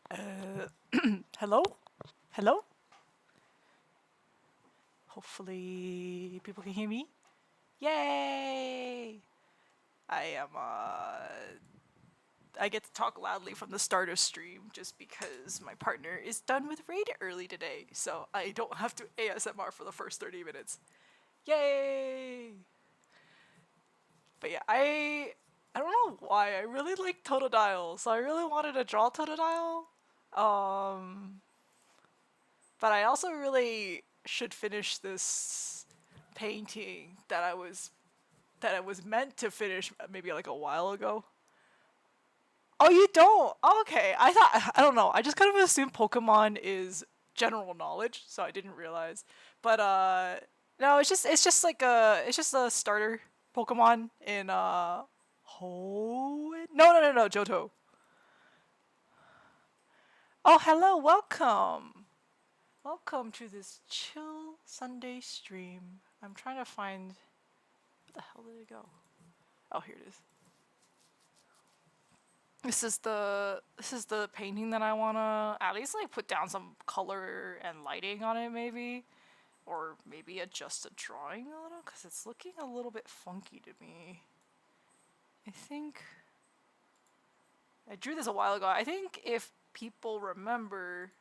Hello? Hello? Hopefully people can hear me. Yay! I am I get to talk loudly from the start of stream just because my partner is done with raid early today, so I don't have to ASMR for the first 30 minutes. Yay! But yeah, I don't know why I really like Totodile, so I really wanted to draw Totodile. Um but I also really should finish this painting that I was meant to finish maybe like a while ago. Oh, you don't? Oh, okay. I don't know. I just kind of assumed Pokemon is general knowledge, so I didn't realize. But no, it's just a starter Pokemon in no, Johto. Oh, hello, welcome. Welcome to this chill Sunday stream. I'm trying to find where the hell did it go? Oh, here it is. This is the painting that I wanna at least like put down some color and lighting on it maybe, or maybe adjust the drawing a little because it's looking a little bit funky to me. I think I drew this a while ago. I think if people remember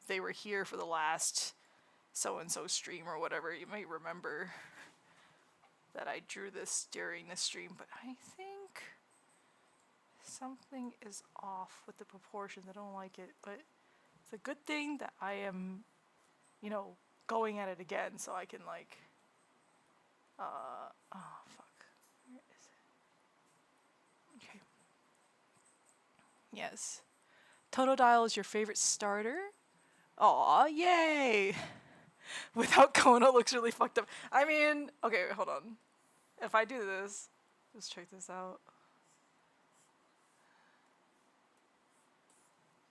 they were here for the last so and so stream or whatever, you might remember that I drew this during the stream, but I think something is off with the proportions. I don't like it, but it's a good thing that I am, you know, going at it again so I can like oh fuck. Where is it? Okay. Yes. Totodile is your favorite starter? Aw, yay! Without Kona looks really fucked up. I mean, okay, wait, hold on. If I do this, let's check this out.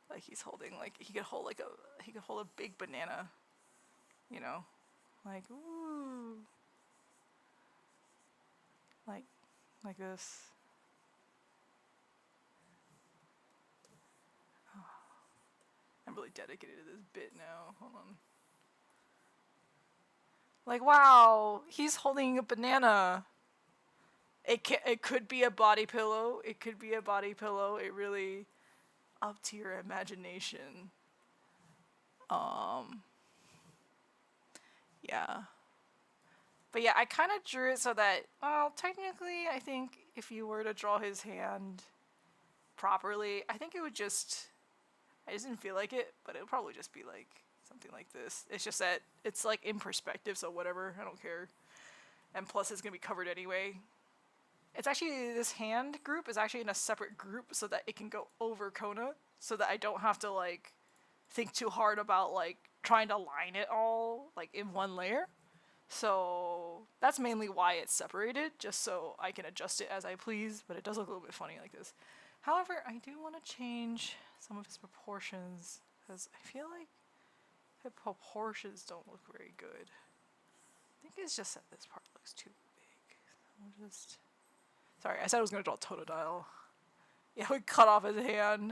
Like he's holding like he could hold a big banana, you know? Like ooh. Like like this. I'm really dedicated to this bit now. Hold on. Like wow, he's holding a banana. It could be a body pillow. It could be a body pillow. It really up to your imagination. Um yeah. But yeah, I kind of drew it so that, well, technically, I think if you were to draw his hand properly, I think it would just, I just didn't feel like it, but it would probably just be like something like this. It's just that it's like in perspective, so whatever, I don't care. And plus, it's gonna be covered anyway. It's actually, this hand group is actually in a separate group so that it can go over Kona, so that I don't have to like think too hard about like trying to line it all like in one layer. So that's mainly why it's separated, just so I can adjust it as I please, but it does look a little bit funny like this. However, I do want to change some of his proportions, because I feel like the proportions don't look very good. I think it's just that this part looks too big. I'll just... Sorry, I said I was going to draw Totodile. Yeah, we cut off his hand.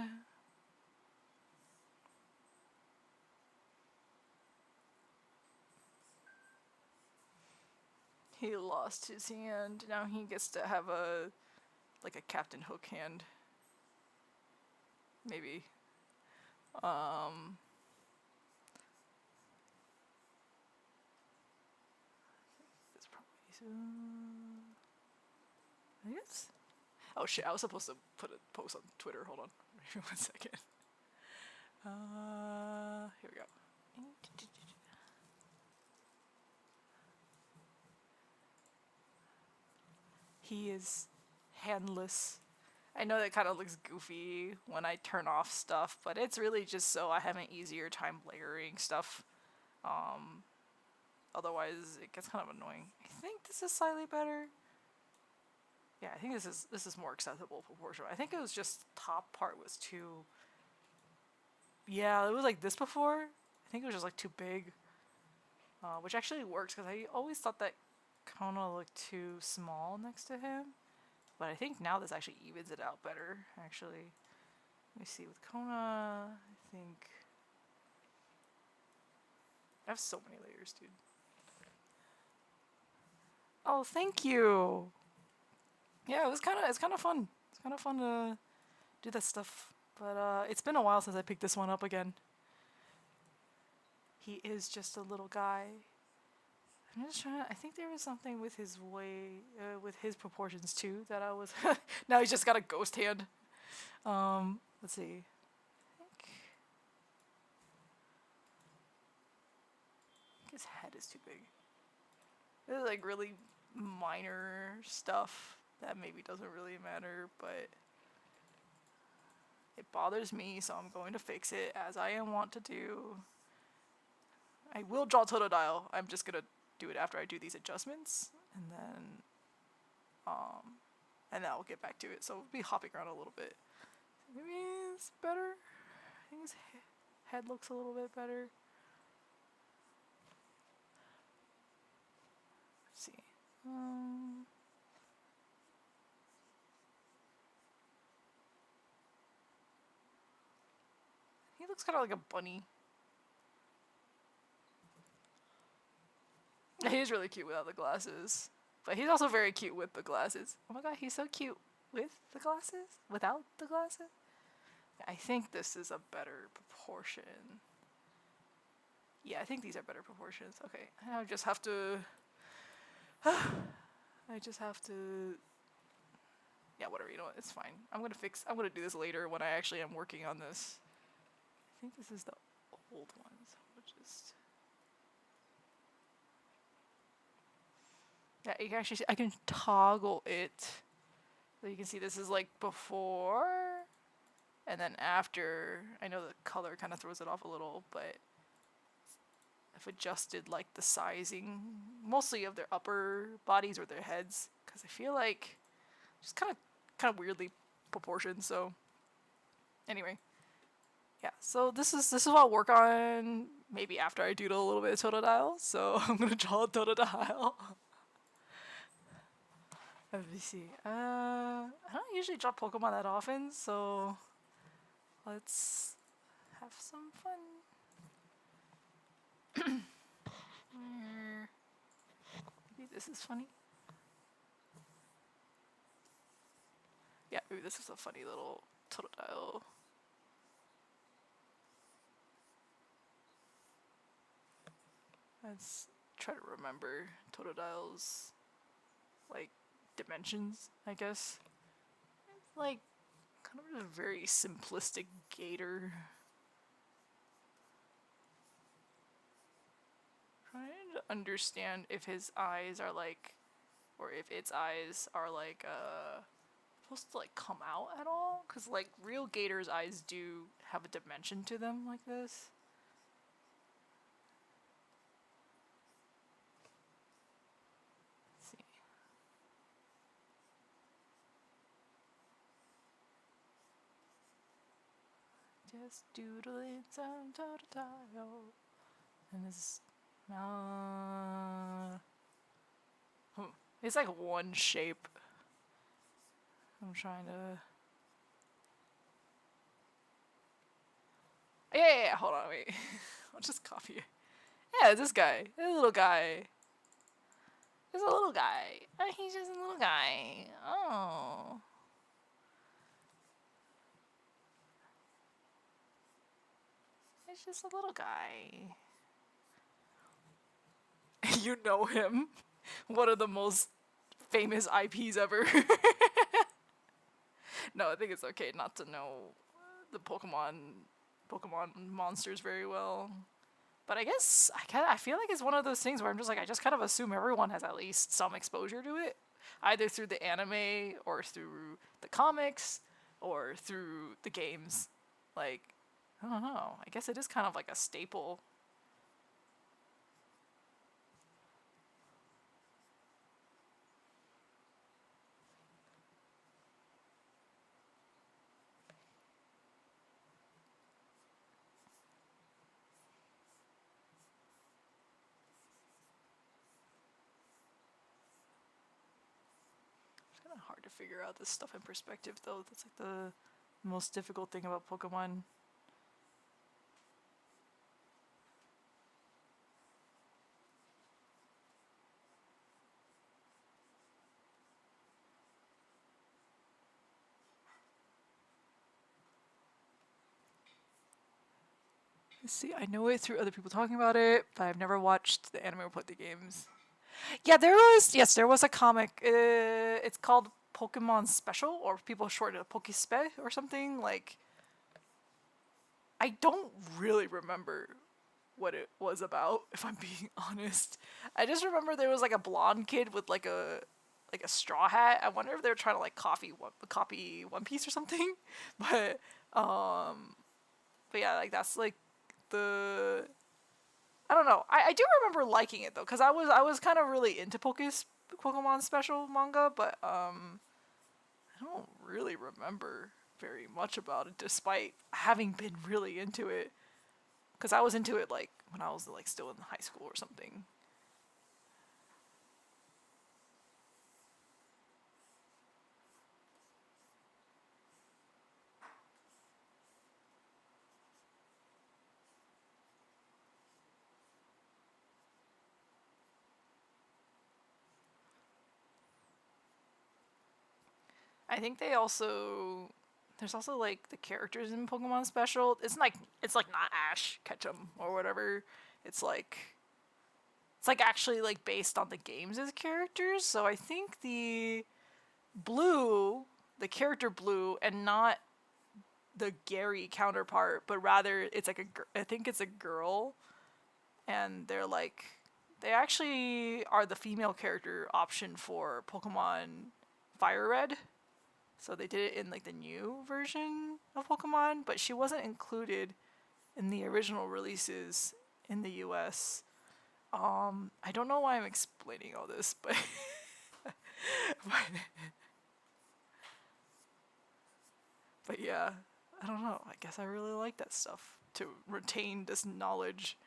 He lost his hand. Now he gets to have a like a Captain Hook hand. Maybe. Um this probably I guess. Oh shit, I was supposed to put a post on Twitter. Hold on. Give me 1 second. Here we go. He is handless. I know that kind of looks goofy when I turn off stuff, but it's really just so I have an easier time layering stuff. Um, Otherwise, it gets kind of annoying. I think this is slightly better. Yeah, I think this is more acceptable proportion. I think it was just top part was too. Yeah, it was like this before. I think it was just like too big, which actually works because I always thought that Kona looked too small next to him. But I think now this actually evens it out better, actually. Let me see, with Kona, I think... I have so many layers, dude. Oh, thank you! Yeah, it's kind of fun. It's kind of fun to do that stuff. But it's been a while since I picked this one up again. He is just a little guy. I'm just trying to, I think there was something with his with his proportions too that I was... Now he's just got a ghost hand. Let's see. I think his head is too big. There's like really minor stuff that maybe doesn't really matter, but it bothers me, so I'm going to fix it as I am wont to do. I will draw Totodile. I'm just gonna do it after I do these adjustments, and then I'll get back to it. So we'll be hopping around a little bit. Maybe it's better. I think his head looks a little bit better. Let's see. He looks kind of like a bunny. He is really cute without the glasses. But he's also very cute with the glasses. Oh my god, he's so cute with the glasses? Without the glasses? I think this is a better proportion. Yeah, I think these are better proportions. Okay, I just have to... I just have to... Yeah, whatever, you know what, it's fine. I'm gonna do this later when I actually am working on this. I think this is the old ones. We'll just... Yeah, you can actually see, I can toggle it. So you can see this is like before, and then after. I know the color kind of throws it off a little, but I've adjusted like the sizing, mostly of their upper bodies or their heads, because I feel like just kind of weirdly proportioned. So anyway, yeah. So this is what I'll work on maybe after I doodle a little bit of Totodile. So I'm gonna draw a Totodile. Let me see. I don't usually draw Pokemon that often, so let's have some fun. Maybe this is funny. Yeah, maybe this is a funny little Totodile. Let's try to remember Totodile's like dimensions, I guess. It's like kind of a very simplistic gator. Trying to understand if his eyes are like, or if its eyes are like supposed to like come out at all, because like real gators' eyes do have a dimension to them like this. Just doodling some Totodile. And this... it's like one shape. I'm trying to... Yeah, hold on, wait. I'll just copy it. Yeah, this guy. This little guy. He's a little guy. Oh, he's just a little guy. Oh. It's just a little guy. You know him. One of the most famous IPs ever. No, I think it's okay not to know the Pokemon monsters very well. But I guess I feel like it's one of those things where I'm just like, I just kind of assume everyone has at least some exposure to it, either through the anime or through the comics or through the games. Like, I don't know. I guess it is kind of like a staple. It's kind of hard to figure out this stuff in perspective, though. That's like the most difficult thing about Pokemon. Let's see, I know it through other people talking about it, but I've never watched the anime or played the games. Yeah, there was a comic. It's called Pokemon Special, or people shorten it Pokespe or something. Like, I don't really remember what it was about, if I'm being honest. I just remember there was like a blonde kid with like a straw hat. I wonder if they were trying to like copy One Piece or something. But but yeah, like that's like the I don't know. I do remember liking it though, because I was kind of really into Pokemon Special manga, but I don't really remember very much about it, despite having been really into it. Because I was into it like when I was like still in high school or something. I think there's also like the characters in Pokemon Special. It's like not Ash Ketchum or whatever. It's like it's like actually like based on the games as characters. So I think Blue, the character Blue, and not the Gary counterpart, but rather it's like I think it's a girl, and they actually are the female character option for Pokemon Fire Red. So they did it in like the new version of Pokemon, but she wasn't included in the original releases in the US. I don't know why I'm explaining all this, but but yeah, I don't know. I guess I really like that stuff to retain this knowledge.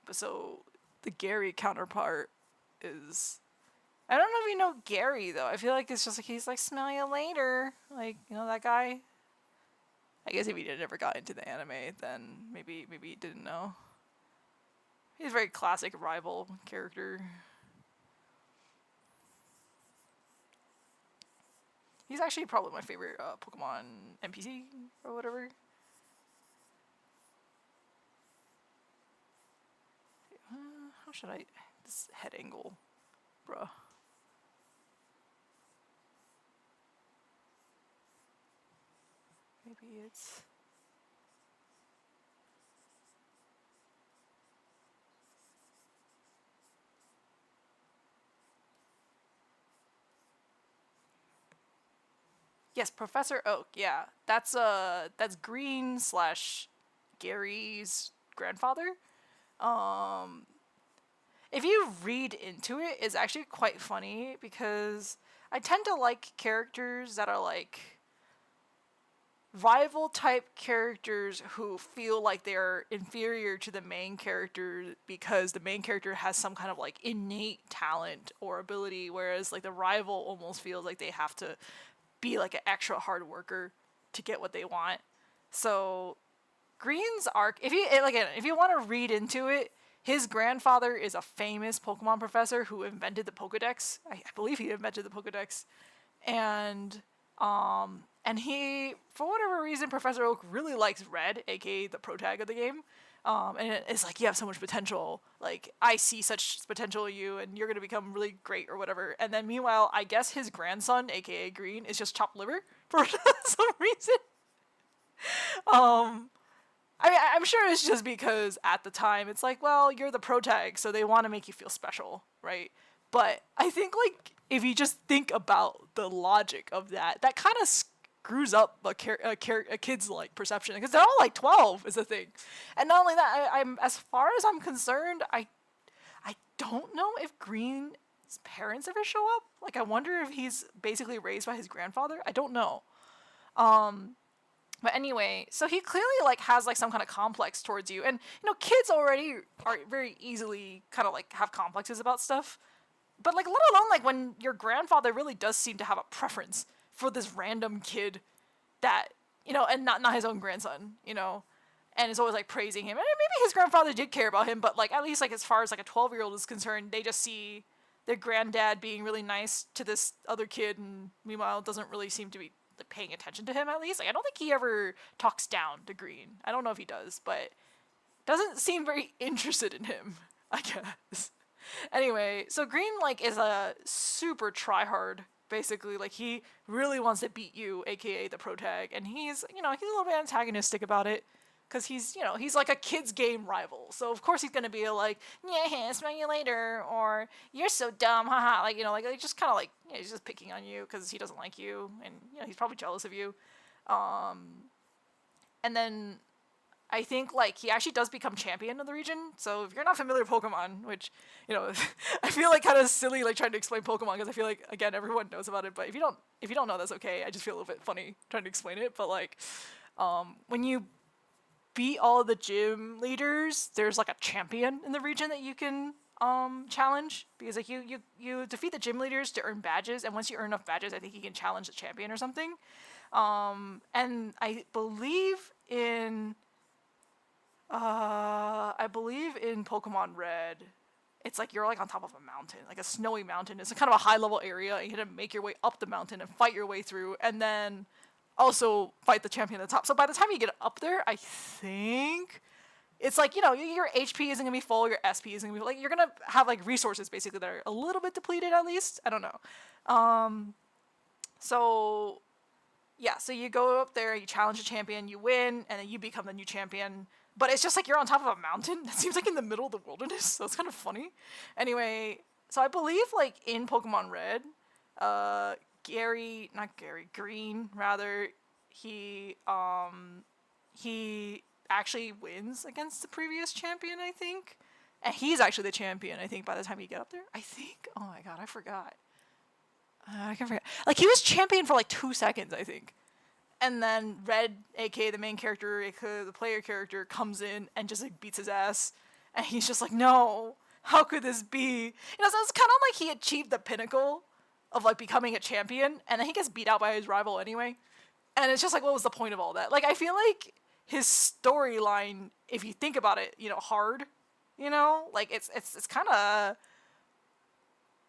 But so the Gary counterpart is I don't know if you know Gary though. I feel like it's just like he's like smell you later, like you know that guy. I guess if he never got into the anime, then maybe he didn't know. He's a very classic rival character. He's actually probably my favorite Pokemon NPC or whatever. How should I? This head angle, bruh. Maybe it's. Yes, Professor Oak. Yeah, that's Green slash Gary's grandfather. Um, if you read into it, it's actually quite funny because I tend to like characters that are like rival type characters who feel like they're inferior to the main character because the main character has some kind of like innate talent or ability, whereas like the rival almost feels like they have to be like an extra hard worker to get what they want. So Green's arc, if you want to read into it, his grandfather is a famous Pokemon professor who invented the Pokedex. I believe he invented the Pokedex, and he, for whatever reason, Professor Oak really likes Red, aka the protag of the game. And it's like, you have so much potential. Like, I see such potential in you, and you're gonna become really great or whatever. And then meanwhile, I guess his grandson, aka Green, is just chopped liver for some reason. Um, I'm sure it's just because at the time it's like, well, you're the protag, so they want to make you feel special, right? But I think like if you just think about the logic of that, that kind of screws up a kid's like perception because they're all like 12 is the thing, and not only that, I'm as far as I'm concerned, I don't know if Green's parents ever show up. Like I wonder if he's basically raised by his grandfather. I don't know. But anyway, so he clearly like has like some kind of complex towards you, and you know, kids already are very easily kind of like have complexes about stuff. But like let alone like when your grandfather really does seem to have a preference for this random kid that, you know, and not his own grandson, you know, and is always like praising him. And maybe his grandfather did care about him, but like at least like as far as like a 12-year-old is concerned, they just see their granddad being really nice to this other kid, and meanwhile doesn't really seem to be like paying attention to him. At least like I don't think he ever talks down to Green. I don't know if he does, but doesn't seem very interested in him, I guess. Anyway, so Green like is a super tryhard. Basically, like he really wants to beat you, aka the protag, and he's, you know, he's a little bit antagonistic about it, because he's, you know, he's like a kid's game rival. So of course he's gonna be like, yeah, smell you later, or you're so dumb, haha, like, you know, like just kind of like, you know, he's just picking on you because he doesn't like you, and you know he's probably jealous of you. And then I think like he actually does become champion of the region. So if you're not familiar with Pokemon, which, you know, I feel like kind of silly like trying to explain Pokemon because I feel like again everyone knows about it, but if you don't know, that's okay. I just feel a little bit funny trying to explain it. But like when you beat all the gym leaders, there's like a champion in the region that you can challenge, because like you defeat the gym leaders to earn badges, and once you earn enough badges, I think you can challenge the champion or something. And I believe in Pokemon Red, it's like you're like on top of a mountain, like a snowy mountain. It's a kind of a high level area, and you have to make your way up the mountain and fight your way through, and then also fight the champion at the top. So by the time you get up there, I think it's like, you know, your HP isn't gonna be full, your SP isn't gonna be like, you're gonna have like resources basically that are a little bit depleted at least. I don't know. So yeah, so you go up there, you challenge a champion, you win, and then you become the new champion. But it's just like you're on top of a mountain. It seems like in the middle of the wilderness, so it's kind of funny. Anyway, so I believe like in Pokemon Red, Green rather, he actually wins against the previous champion, I think. And he's actually the champion, I think, by the time you get up there. I think. Oh my god, I forgot. I can forget. Like he was champion for like 2 seconds, I think. And then Red, aka the main character, aka the player character, comes in and just like beats his ass. And he's just like, no, how could this be? You know, so it's kind of like he achieved the pinnacle of like becoming a champion, and then he gets beat out by his rival anyway. And it's just like, what was the point of all that? Like, I feel like his storyline, if you think about it, you know, hard, you know, like it's kind of,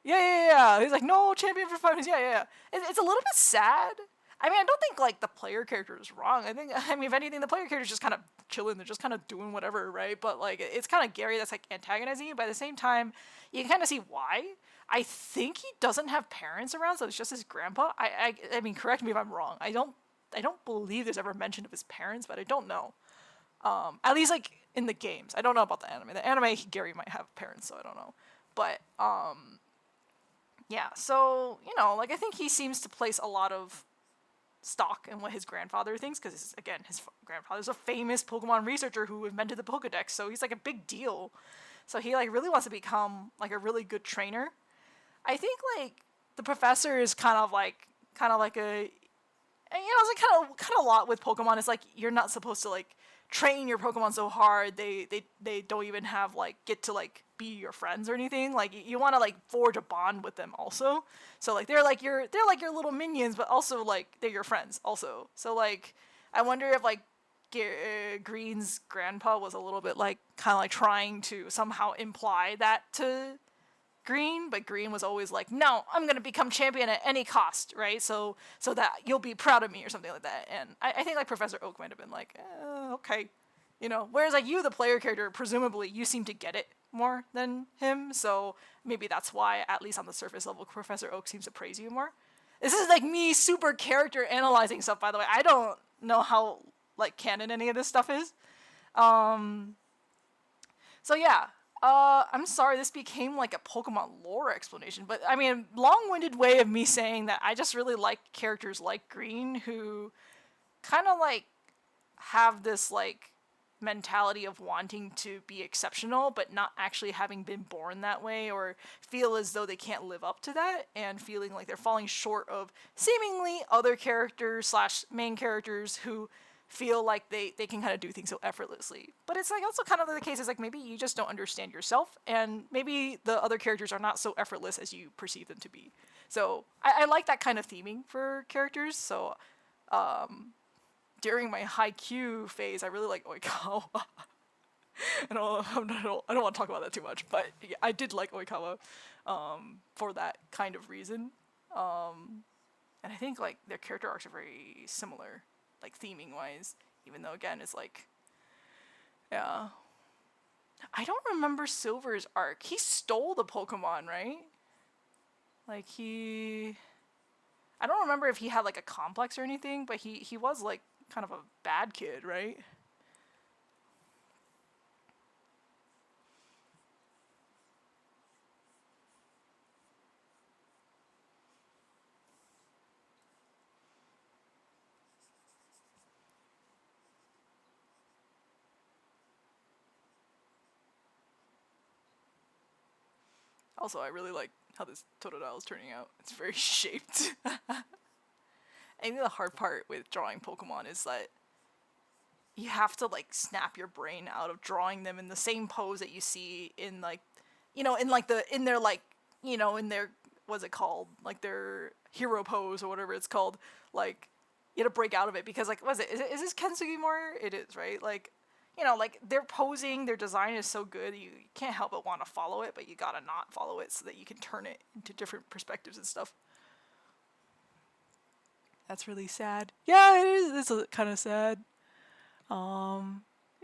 yeah. He's like, no, champion for 5 minutes. Yeah. It's a little bit sad. I mean, I don't think like the player character is wrong. I mean, if anything, the player character is just kind of chilling. They're just kind of doing whatever, right? But like, it's kind of Gary that's like antagonizing you. But at the same time, you can kind of see why. I think he doesn't have parents around, so it's just his grandpa. I mean, correct me if I'm wrong. I don't believe there's ever mention of his parents, but I don't know. At least like in the games. I don't know about the anime. The anime, Gary might have parents, so I don't know. But yeah. So you know, like I think he seems to place a lot of stock in what his grandfather thinks, because again, his grandfather's a famous Pokemon researcher who invented the Pokedex, so he's like a big deal. So he like really wants to become like a really good trainer. I think like the professor is kind of like a, you know, it's like kind of a lot with Pokemon. It's like you're not supposed to like train your Pokemon so hard. They don't even have like get to like be your friends or anything. Like you want to like forge a bond with them also. So like they're like your little minions, but also like they're your friends also. So like I wonder if like Green's grandpa was a little bit like kind of like trying to somehow imply that to Green, but Green was always like, no, I'm gonna become champion at any cost, right? So that you'll be proud of me or something like that. And I think like Professor Oak might have been like, okay, you know. Whereas like you, the player character, presumably you seem to get it more than him, so maybe that's why, at least on the surface level, Professor Oak seems to praise you more. This is like me super character analyzing stuff, by the way. I don't know how like canon any of this stuff is. So yeah. I'm sorry, this became like a Pokemon lore explanation, but I mean, long-winded way of me saying that I just really like characters like Green who kind of like have this like mentality of wanting to be exceptional, but not actually having been born that way, or feel as though they can't live up to that, and feeling like they're falling short of seemingly other characters / main characters who feel like they can kind of do things so effortlessly. But it's like also kind of the case is like maybe you just don't understand yourself, and maybe the other characters are not so effortless as you perceive them to be. So I like that kind of theming for characters. So during my haiku phase, I really like Oikawa. I don't want to talk about that too much, but yeah, I did like Oikawa for that kind of reason. And I think like their character arcs are very similar, like theming wise. Even though again, it's like, yeah, I don't remember Silver's arc. He stole the Pokemon, right? Like I don't remember if he had like a complex or anything, but he was like kind of a bad kid, right? Also, I really like how this Totodile is turning out. It's very shaped. I think the hard part with drawing Pokemon is that you have to like snap your brain out of drawing them in the same pose that you see in like, in like in their like, in their, what's it called? Like their hero pose or whatever it's called. Like, you have to break out of it because like, what is it? Is this Kensugimori? It is, right? Like, like their posing, their design is so good, you can't help but want to follow it, but you gotta not follow it so that you can turn it into different perspectives and stuff. That's really sad. Yeah, it is. It's kind of sad.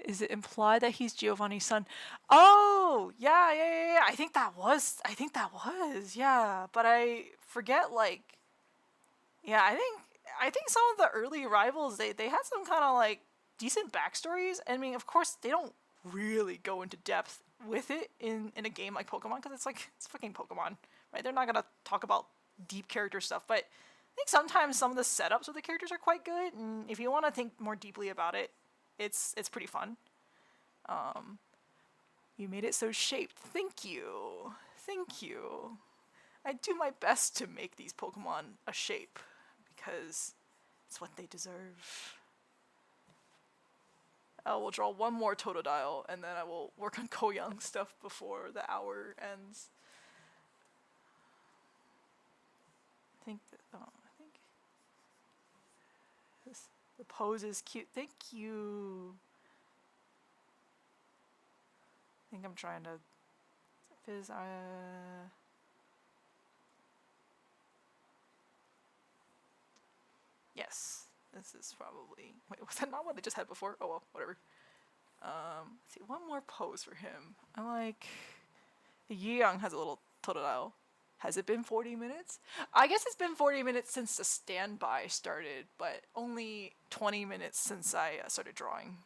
Is it implied that he's Giovanni's son? Oh, yeah. I think that was, yeah. But I forget, like, yeah, I think some of the early rivals, they had some kind of, like, decent backstories. I mean, of course, they don't really go into depth with it in a game like Pokemon, because it's fucking Pokemon, right? They're not gonna talk about deep character stuff, but I think sometimes some of the setups of the characters are quite good, and if you want to think more deeply about it, it's pretty fun. You made it so shaped. Thank you. Thank you. I do my best to make these Pokemon a shape because it's what they deserve. I will draw one more Totodile and then I will work on Koyang stuff before the hour ends. I think the pose is cute. Thank you. I think I'm trying to fizz. Yes, this is probably. Wait, was that not what they just had before? Oh well, whatever. Let's see, one more pose for him. I like. Young has a little Totodile. Has it been 40 minutes? I guess it's been 40 minutes since the standby started, but only 20 minutes since I started drawing.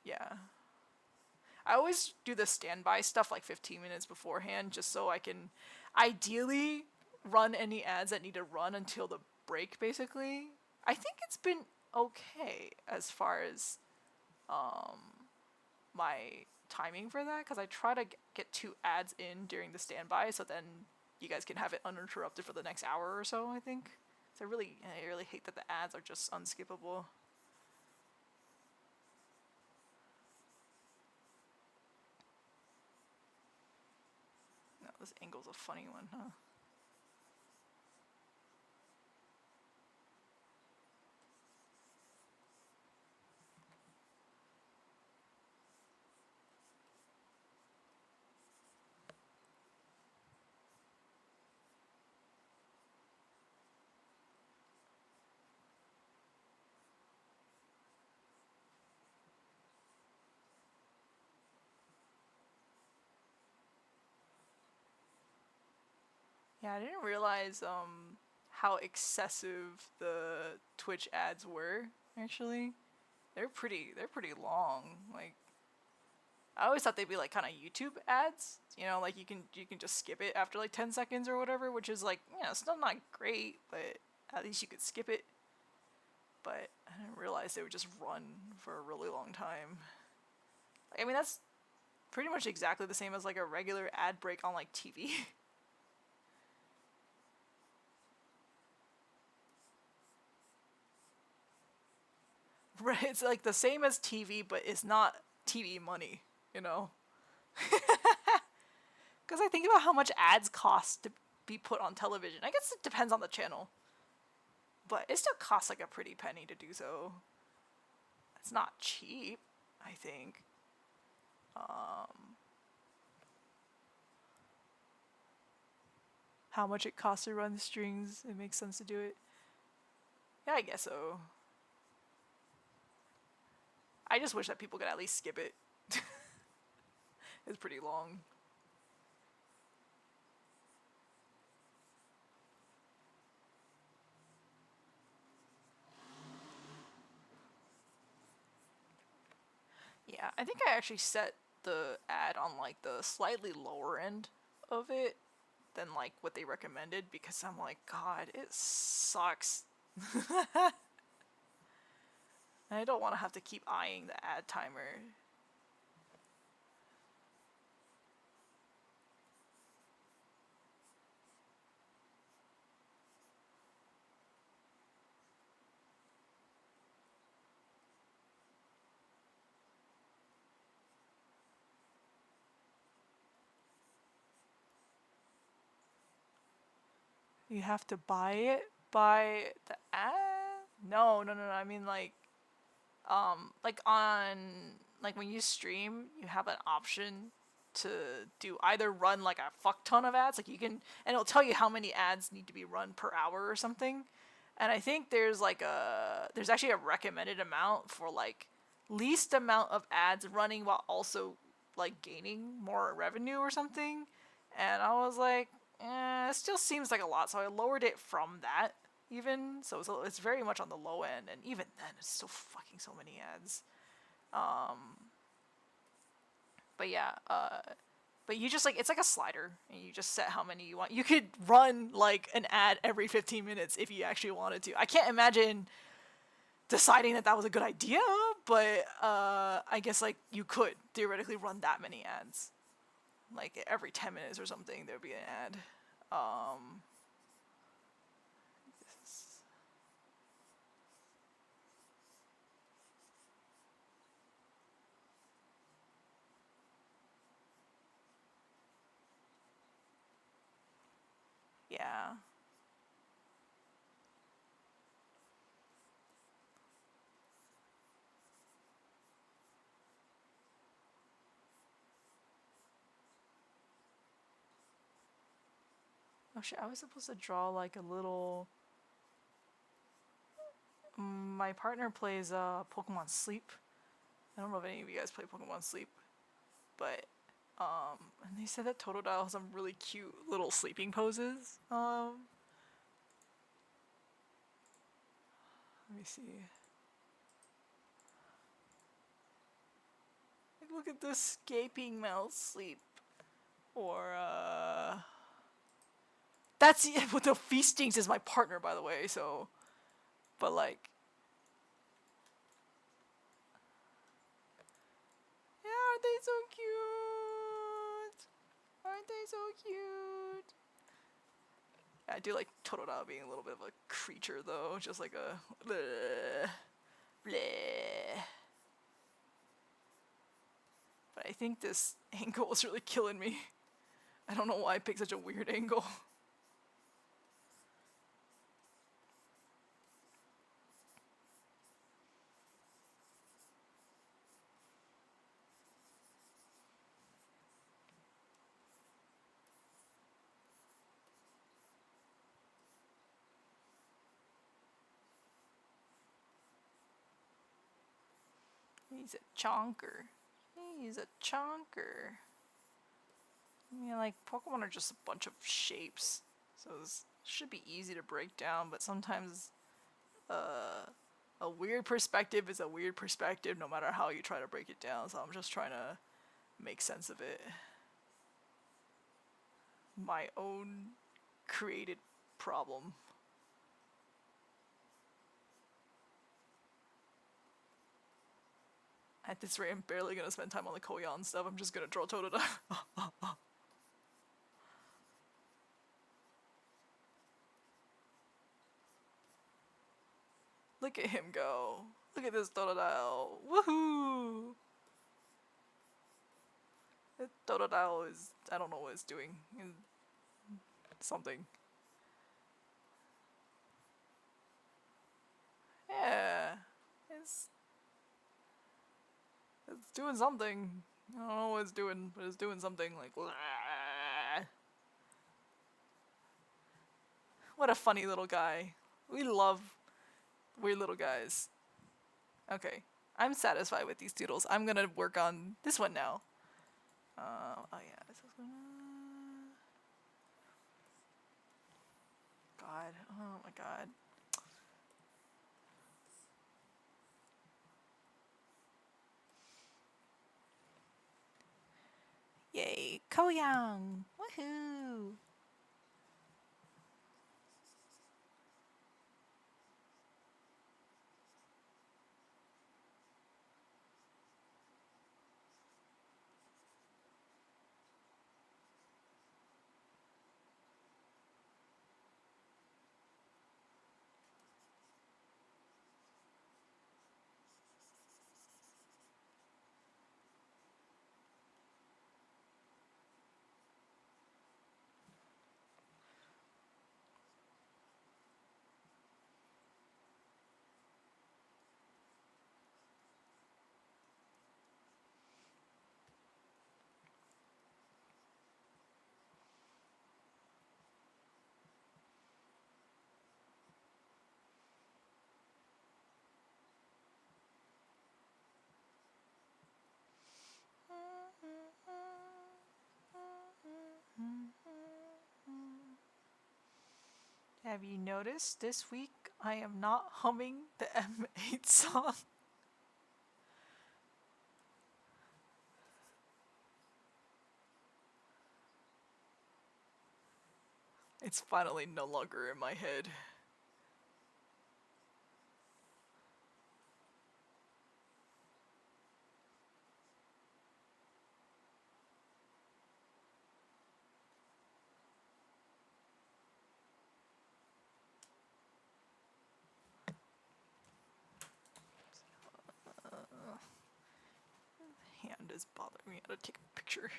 Yeah. I always do the standby stuff like 15 minutes beforehand just so I can ideally run any ads that need to run until the break, basically. I think it's been okay as far as my timing for that, because I try to get 2 ads in during the standby so then you guys can have it uninterrupted for the next hour or so, I think. So I really hate that the ads are just unskippable. No, this angle's a funny one, huh? Yeah, I didn't realize how excessive the Twitch ads were, actually. They're pretty long. Like, I always thought they'd be like kind of YouTube ads, like you can just skip it after like 10 seconds or whatever, which is like, still not great, but at least you could skip it. But I didn't realize they would just run for a really long time. Like, I mean, that's pretty much exactly the same as like a regular ad break on like TV. It's like the same as TV, but it's not TV money, you know? Because I think about how much ads cost to be put on television. I guess it depends on the channel, but it still costs like a pretty penny to do so. It's not cheap, I think. How much it costs to run the strings, it makes sense to do it. Yeah, I guess so. I just wish that people could at least skip it. It's pretty long. Yeah, I think I actually set the ad on like the slightly lower end of it than like what they recommended because I'm like, God, it sucks. And I don't want to have to keep eyeing the ad timer. You have to buy it by the ad? No, no, no, no. I mean like on like when you stream, you have an option to do either run like a fuck ton of ads, like you can, and it'll tell you how many ads need to be run per hour or something. And I think there's actually a recommended amount for like least amount of ads running while also like gaining more revenue or something. And I was like, it still seems like a lot, so I lowered it from that even. So it's very much on the low end, and even then, it's still fucking so many ads. But yeah, but you just like it's like a slider, and you just set how many you want. You could run like an ad every 15 minutes if you actually wanted to. I can't imagine deciding that that was a good idea, but I guess like you could theoretically run that many ads, like every 10 minutes or something. There'd be an ad. Yeah. Oh shit, I was supposed to draw like a little. My partner plays Pokemon Sleep. I don't know if any of you guys play Pokemon Sleep, but and they said that Totodile has some really cute little sleeping poses. Let me see. Like, look at this gaping mouth sleep, or that's what the feastings is my partner, by the way. So, but like, yeah, aren't they so cute? Aren't they so cute? I do like Totodile being a little bit of a creature, though, just like a bleh, bleh. But I think this angle is really killing me. I don't know why I picked such a weird angle. He's a chonker. He's a chonker. I mean, like, Pokemon are just a bunch of shapes, so this should be easy to break down, but sometimes a weird perspective is a weird perspective no matter how you try to break it down, so I'm just trying to make sense of it. My own created problem. At this rate, I'm barely gonna spend time on the Koyan stuff. I'm just gonna draw Totodile. Look at him go. Look at this Totodile. Woohoo! This Totodile is, I don't know what it's doing. Something. Yeah. It's doing something. I don't know what it's doing, but it's doing something like. What a funny little guy. We love weird little guys. Okay. I'm satisfied with these doodles. I'm gonna work on this one now. Oh yeah, this is gonna. God. Oh my god. Yay. Koyang! Woohoo! Have you noticed this week I am not humming the M8 song? It's finally no longer in my head. Hand is bothering me. I gotta take a picture.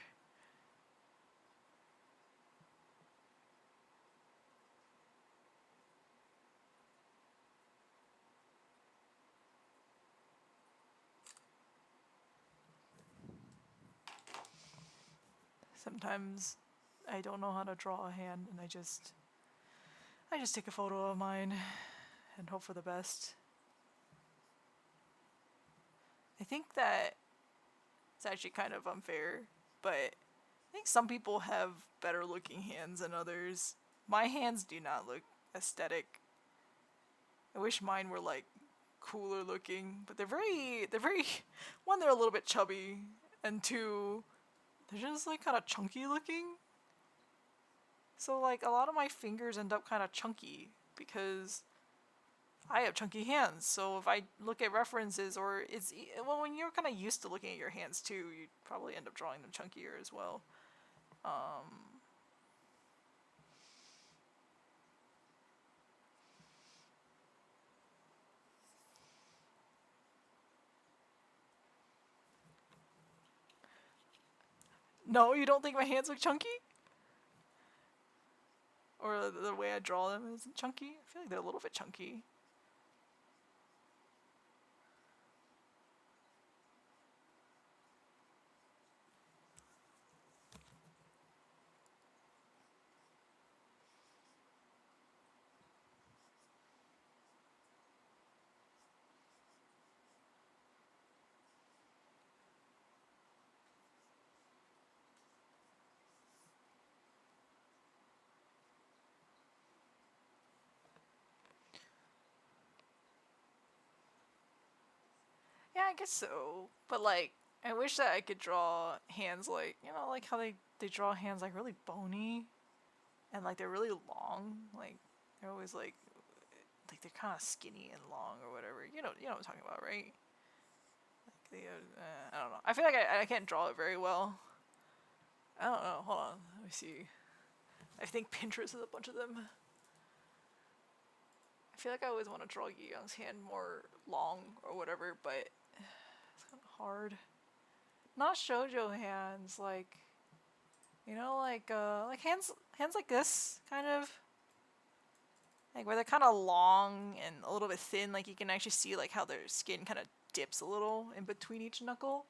Sometimes I don't know how to draw a hand and I just take a photo of mine and hope for the best. I think that it's actually kind of unfair, but I think some people have better looking hands than others. My hands do not look aesthetic. I wish mine were like cooler looking, but they're very one, they're a little bit chubby, and two, they're just like kind of chunky looking. So like a lot of my fingers end up kind of chunky because I have chunky hands. So if I look at references, or it's, well, when you're kind of used to looking at your hands too, you probably end up drawing them chunkier as well. No, you don't think my hands look chunky? Or the way I draw them isn't chunky? I feel like they're a little bit chunky. Yeah, I guess so. But like, I wish that I could draw hands like, you know, like how they draw hands like really bony, and like they're really long. Like they're always like they're kind of skinny and long or whatever. You know what I'm talking about, right? Like they, I don't know. I feel like I can't draw it very well. I don't know. Hold on. Let me see. I think Pinterest is a bunch of them. I feel like I always want to draw Yi Young's hand more long or whatever, but it's kind of hard. Not shoujo hands, like, you know, like hands like this, kind of. Like where they're kind of long and a little bit thin, like you can actually see like how their skin kind of dips a little in between each knuckle.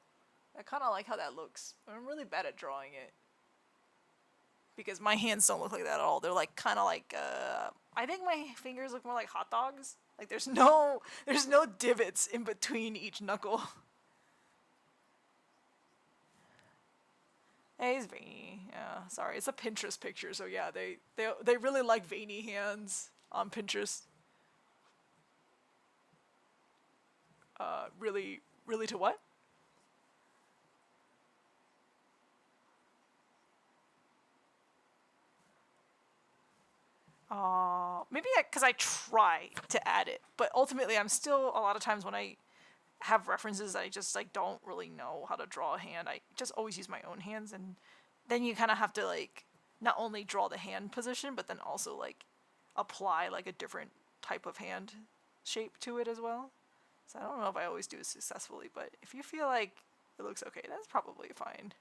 I kind of like how that looks. I'm really bad at drawing it. Because my hands don't look like that at all. They're like kind of like, I think my fingers look more like hot dogs. Like there's no divots in between each knuckle. Hey, he's veiny. Yeah, sorry, it's a Pinterest picture, so yeah, they really like veiny hands on Pinterest. Really to what? Maybe because I try to add it, but ultimately I'm still, a lot of times when I have references, I just like don't really know how to draw a hand. I just always use my own hands, and then you kind of have to like not only draw the hand position, but then also like apply like a different type of hand shape to it as well. So I don't know if I always do it successfully, but if you feel like it looks okay, that's probably fine.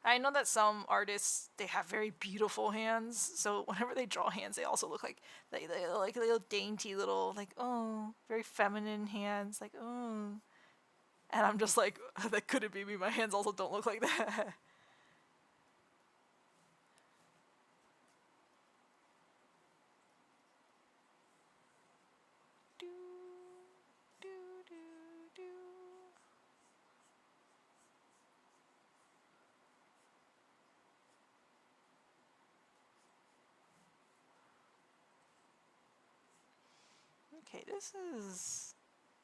I know that some artists, they have very beautiful hands, so whenever they draw hands, they also look like they like little dainty little, like, oh, very feminine hands, like, oh. And I'm just like, that couldn't be me. My hands also don't look like that. Do, do, do, do. Okay, this is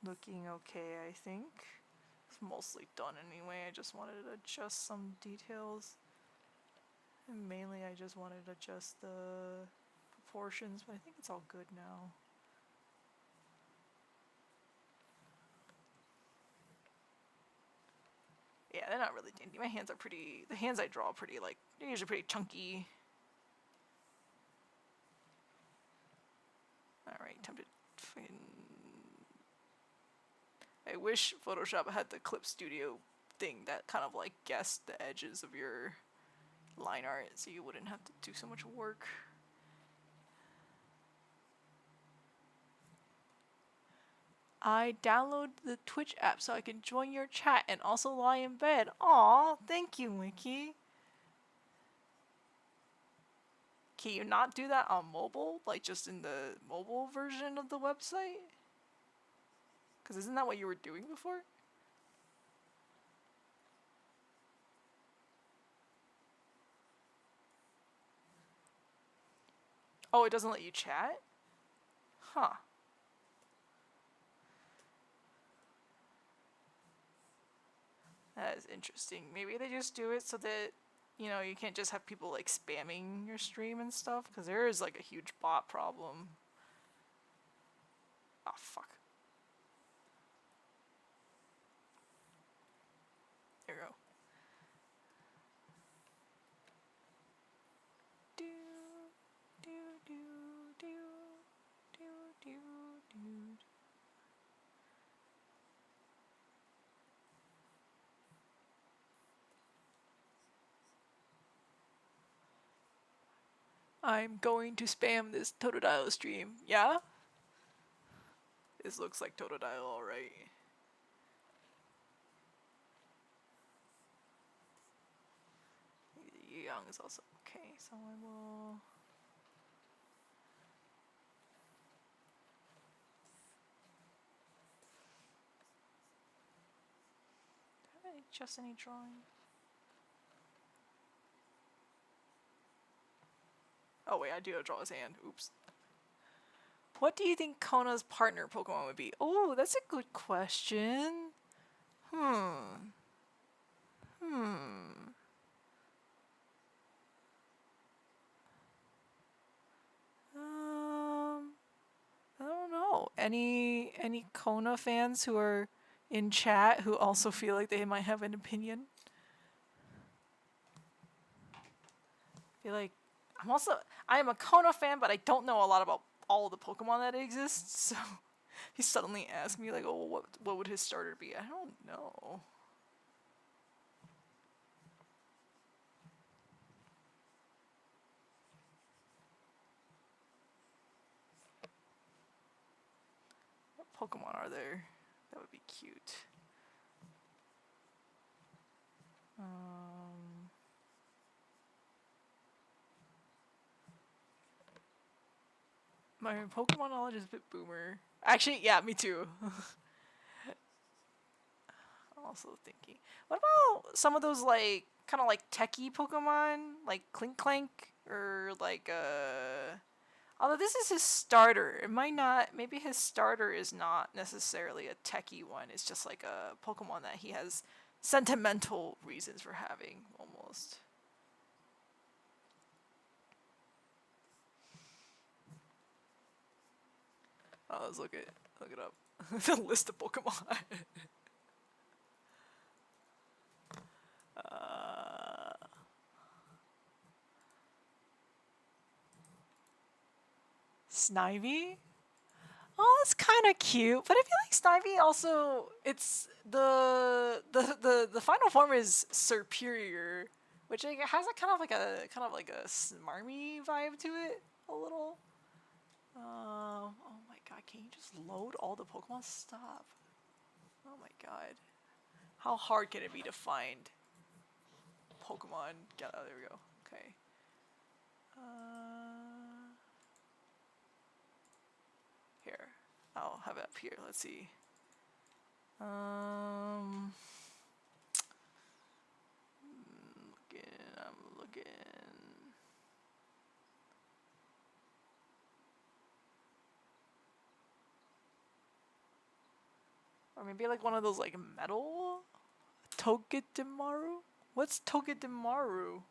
looking okay, I think. It's mostly done anyway. I just wanted to adjust some details. And mainly I just wanted to adjust the proportions, but I think it's all good now. Yeah, they're not really dainty. My hands are pretty, the hands I draw are pretty, like, they're usually pretty chunky. Alright, time to fucking... I wish Photoshop had the Clip Studio thing that kind of like guessed the edges of your line art so you wouldn't have to do so much work. I download the Twitch app so I can join your chat and also lie in bed. Aw, thank you, Wiki. Can you not do that on mobile? Like just in the mobile version of the website? Because isn't that what you were doing before? Oh, it doesn't let you chat? Huh. That is interesting. Maybe they just do it so that, you know, you can't just have people like spamming your stream and stuff, because there is like a huge bot problem. Oh, fuck. There we go. Do, do, do, do, do, do, do. I'm going to spam this Totodile stream. Yeah? This looks like Totodile, alright. Young is also okay, so I will... Did I adjust any drawing? Oh wait, I do draw his hand. Oops. What do you think Kona's partner Pokemon would be? Oh, that's a good question. Hmm. I don't know. Any Kona fans who are in chat who also feel like they might have an opinion? I feel like I am a Kona fan, but I don't know a lot about all the Pokemon that exist, so he suddenly asked me like, oh, what would his starter be? I don't know. What Pokemon are there? That would be cute. My Pokemon knowledge is a bit boomer. Actually, yeah, me too. I'm also thinking. What about some of those like kind of like techie Pokemon, like Clink Clank or like although this is his starter, it might not. Maybe his starter is not necessarily a techie one. It's just like a Pokemon that he has sentimental reasons for having, almost. Oh, let's look it up. The list of Pokemon. Snivy? Oh, it's kind of cute, but I feel like Snivy also it's the final form is superior, which like, has a kind of like a smarmy vibe to it a little. Oh my god, can you just load all the Pokemon? Stop. Oh my god. How hard can it be to find Pokemon? Get out, there we go. Okay. Here. I'll have it up here. Let's see. I'm looking. Or maybe like one of those like metal Togedemaru? What's Togedemaru?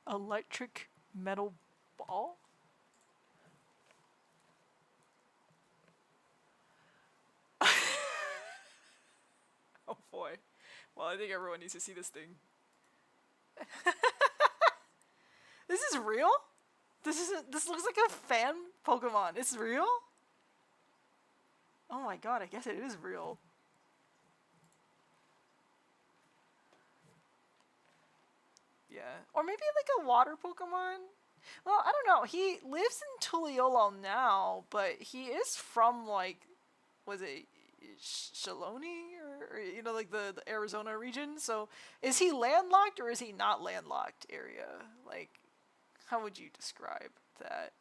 Electric metal ball? Oh boy. Well, I think everyone needs to see this thing. This is real? This looks like a fan Pokemon. It's real? Oh my god, I guess it is real. Yeah. Or maybe like a water Pokemon? Well, I don't know. He lives in Tuliolol now, but he is from like, was it Shaloni or you know like the Arizona region? So is he landlocked or is he not landlocked area? Like, how would you describe that?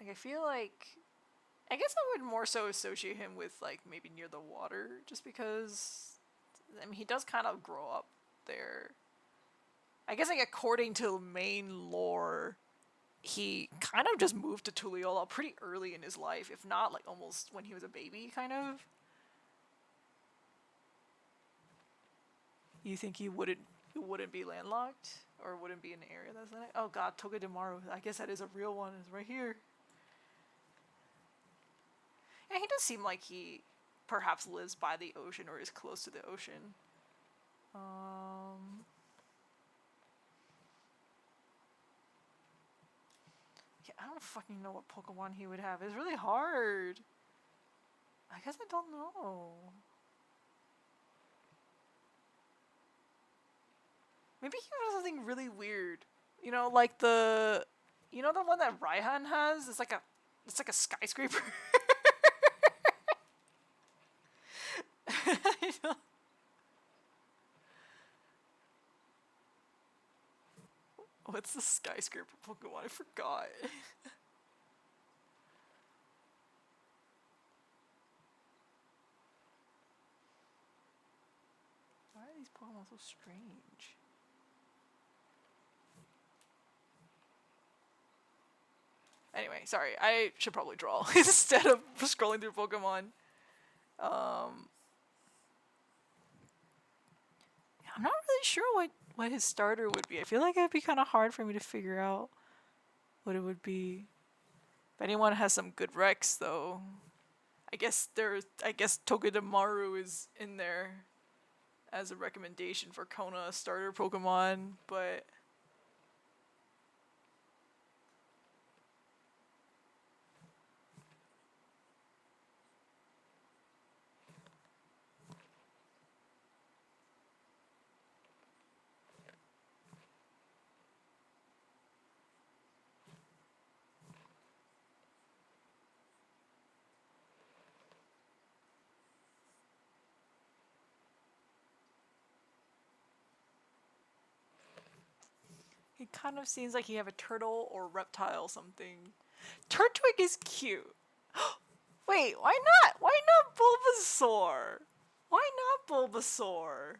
Like I feel like I guess I would more so associate him with like maybe near the water, just because I mean he does kind of grow up there. I guess like according to main lore, he kind of just moved to Tuliyola pretty early in his life, if not like almost when he was a baby, kind of. You think he wouldn't be landlocked or wouldn't be in an area that's like, oh god, Togedemaru. I guess that is a real one. It's right here. Yeah, he does seem like he perhaps lives by the ocean or is close to the ocean. Yeah, I don't fucking know what Pokemon he would have. It's really hard. I guess I don't know. Maybe he has something really weird. You know, like you know the one that Raihan has? It's like a skyscraper. What's the skyscraper Pokemon? I forgot. Why are these Pokemon so strange? Anyway, sorry. I should probably draw instead of scrolling through Pokemon. I'm not really sure what his starter would be. I feel like it'd be kind of hard for me to figure out what it would be. If anyone has some good Rex, though, I guess Togedemaru is in there as a recommendation for Kona starter Pokemon, but he kind of seems like he have a turtle or reptile something. Turtwig is cute. Wait, why not? Why not Bulbasaur? Why not Bulbasaur?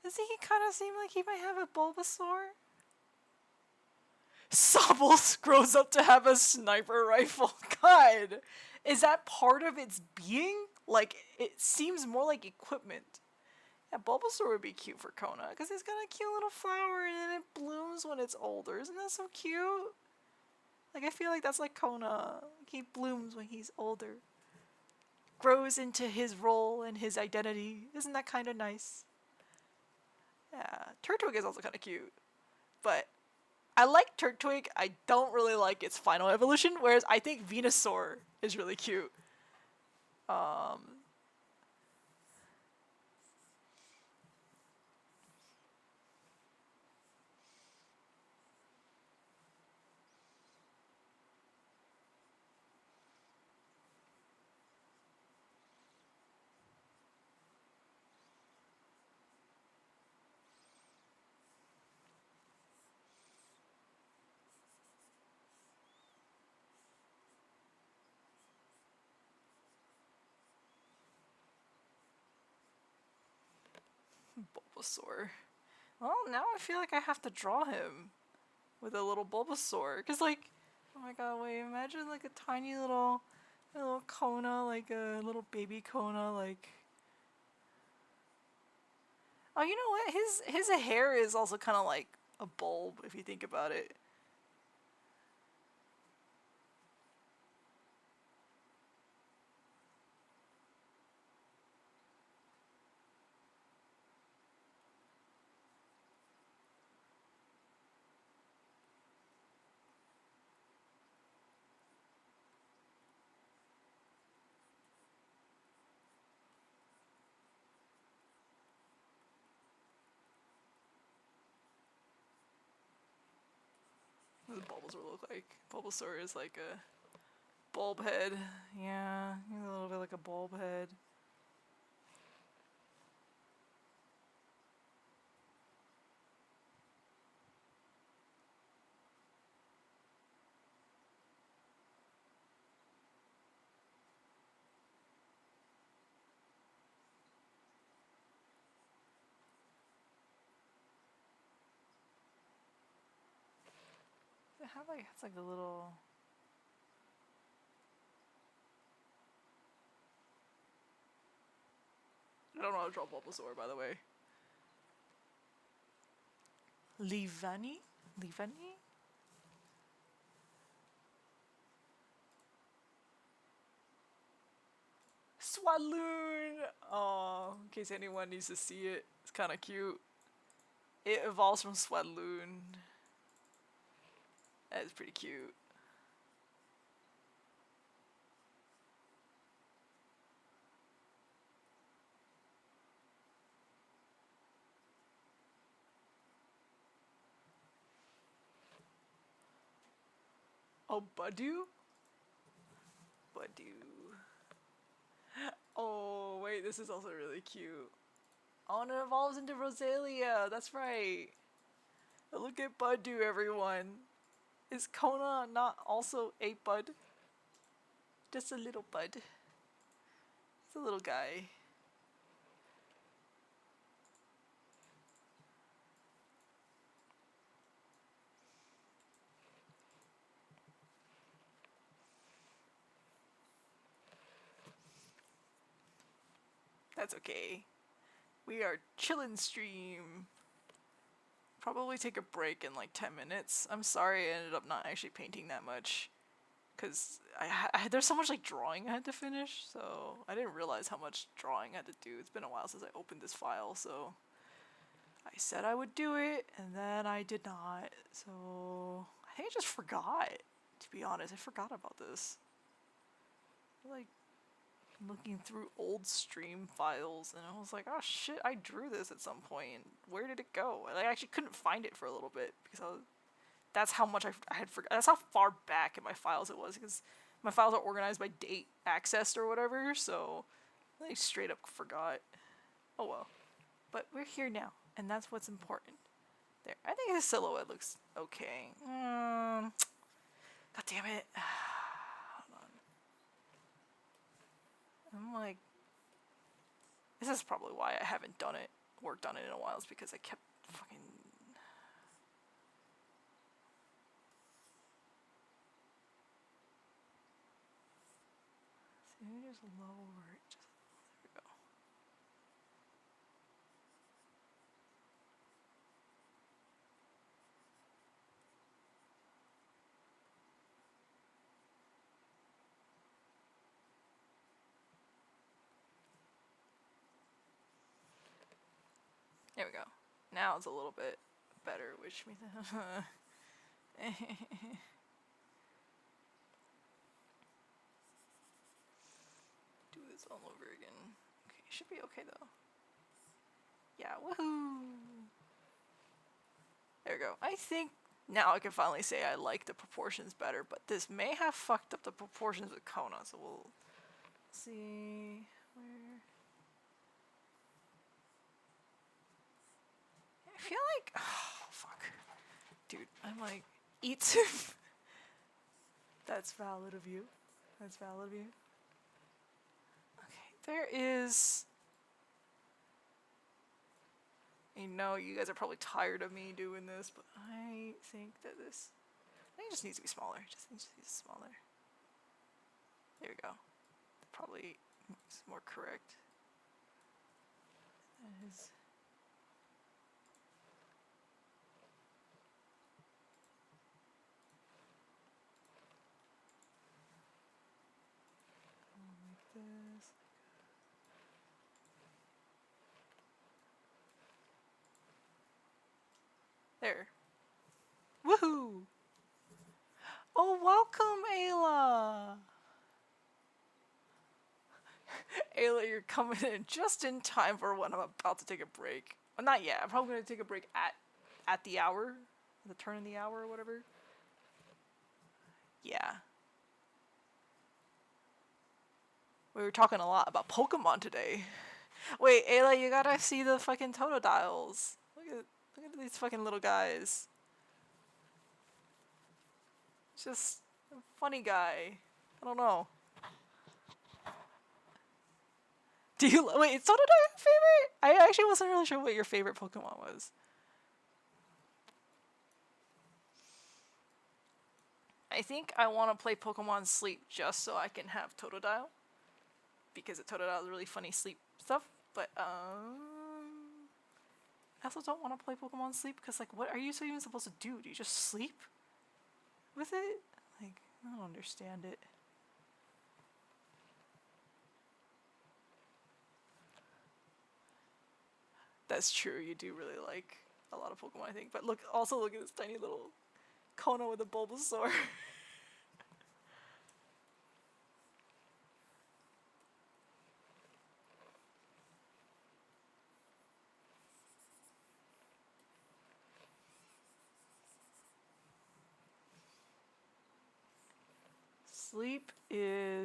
Doesn't he kind of seem like he might have a Bulbasaur? Sobble grows up to have a sniper rifle. God, is that part of its being? Like, it seems more like equipment. Yeah, Bulbasaur would be cute for Kona, because it's got a cute little flower and then it blooms when it's older. Isn't that so cute? Like, I feel like that's like Kona. Like, he blooms when he's older. Grows into his role and his identity. Isn't that kind of nice? Yeah, Turtwig is also kind of cute. But I like Turtwig. I don't really like its final evolution, whereas I think Venusaur is really cute. Bulbasaur. Well, now I feel like I have to draw him with a little Bulbasaur. Because, like, oh my god, wait, imagine, like, a tiny little Kona, like a little baby Kona, like... Oh, you know what? His hair is also kind of like a bulb, if you think about it. What does Bulbasaur look like? Bulbasaur is like a bulb head. Yeah, he's a little bit like a bulb head. How like it's like a little. I don't know how to draw Bulbasaur, by the way. Livani? Livani? Swaloon! Oh, in case anyone needs to see it, it's kind of cute. It evolves from Swaloon. That is pretty cute. Oh, Budew? Budew. Oh, wait, this is also really cute. Oh, and it evolves into Rosalia. That's right. Look at Budew, everyone. Is Kona not also a bud? Just a little bud. It's a little guy. That's okay. We are chillin' stream. Probably take a break in like 10 minutes. I'm sorry I ended up not actually painting that much. Because there's so much like drawing I had to finish, so I didn't realize how much drawing I had to do. It's been a while since I opened this file, so I said I would do it, and then I did not. So I think I just forgot, to be honest. I forgot about this. Like looking through old stream files, and I was like, oh shit, I drew this at some point, and where did it go? And I actually couldn't find it for a little bit, because that's how much I had forgotten. That's how far back in my files it was, because my files are organized by date accessed or whatever, so I straight up forgot. Oh well. But we're here now, and that's what's important. There. I think his silhouette looks okay. God damn it. Hold on. I'm like... This is probably why I haven't worked on it in a while, is because I kept fucking... Let me just lower it. There we go. There we go. Now it's a little bit better, which means... Do this all over again. Okay, should be okay though. Yeah, woohoo! There we go. I think now I can finally say I like the proportions better, but this may have fucked up the proportions with Kona, so we'll see where... I feel like... Oh, fuck. Dude, I'm like... Eat. That's valid of you. That's valid of you. Okay, there is... I know you guys are probably tired of me doing this, but I think that this... I think it just needs to be smaller. Just needs to be smaller. There we go. Probably is more correct. That is... Like this. There. Woohoo! Oh, welcome, Ayla! Ayla, you're coming in just in time for when I'm about to take a break. Well, not yet. I'm probably going to take a break at the hour. The turn in the hour or whatever. Yeah. We were talking a lot about Pokemon today. Wait, Ayla, you gotta see the fucking Totodiles. Look at these fucking little guys. Just a funny guy. I don't know. Do you wait? Is Totodile your favorite? I actually wasn't really sure what your favorite Pokemon was. I think I want to play Pokemon Sleep just so I can have Totodile, because Totodile is really funny sleep stuff. But I also don't want to play Pokemon Sleep because, like, what are you even supposed to do? Do you just sleep with it? Like, I don't understand it. That's true. You do really like a lot of Pokemon, I think. But also look at this tiny little Kona with a Bulbasaur.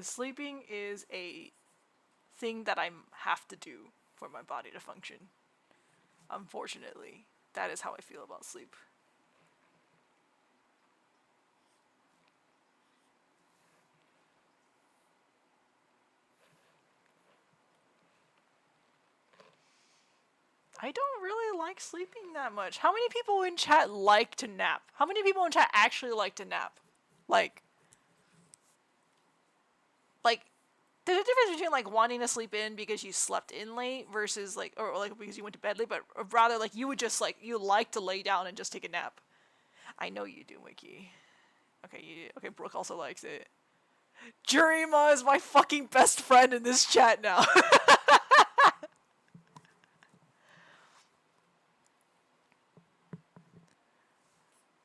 Sleeping is a thing that I have to do for my body to function. Unfortunately, that is how I feel about sleep. I don't really like sleeping that much. How many people in chat like to nap? How many people in chat actually like to nap? Like there's a difference between like wanting to sleep in because you slept in late versus like or like because you went to bed late, but rather like you would just like you like to lay down and just take a nap. I know you do, Wiki. Okay, okay. Brooke also likes it. Jurima is my fucking best friend in this chat now.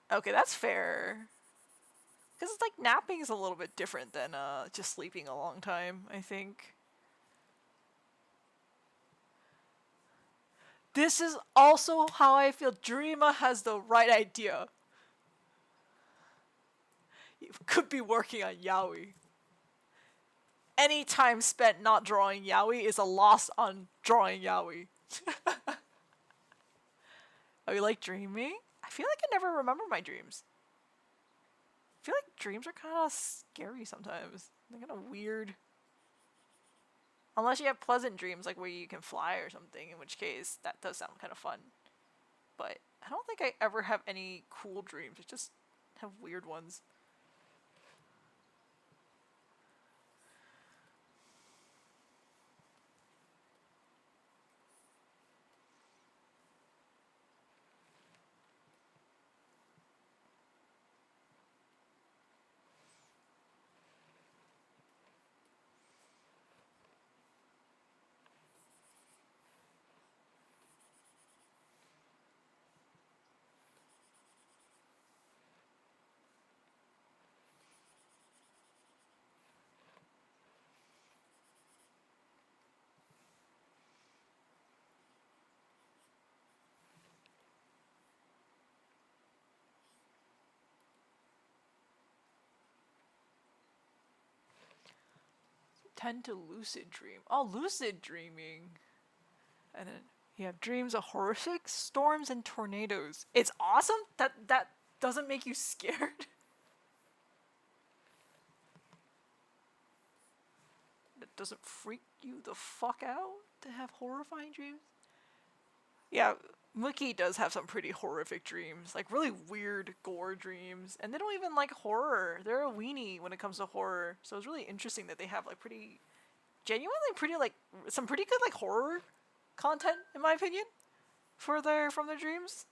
Okay, that's fair. Because it's like napping is a little bit different than just sleeping a long time, I think. This is also how I feel. Jurima has the right idea. You could be working on yaoi. Any time spent not drawing yaoi is a loss on drawing yaoi. Oh, you like dreaming? I feel like I never remember my dreams. I feel like dreams are kind of scary sometimes. They're kind of weird. Unless you have pleasant dreams, like where you can fly or something, in which case that does sound kind of fun. But I don't think I ever have any cool dreams. I just have weird ones. Tend to lucid dream. Oh, lucid dreaming. And then you have dreams of horrific storms and tornadoes. It's awesome. That doesn't make you scared. That doesn't freak you the fuck out to have horrifying dreams. Yeah, Mookie does have some pretty horrific dreams, like really weird gore dreams, and they don't even like horror. They're a weenie when it comes to horror. So it's really interesting that they have like pretty, genuinely pretty like some pretty good like horror content in my opinion for their from their dreams.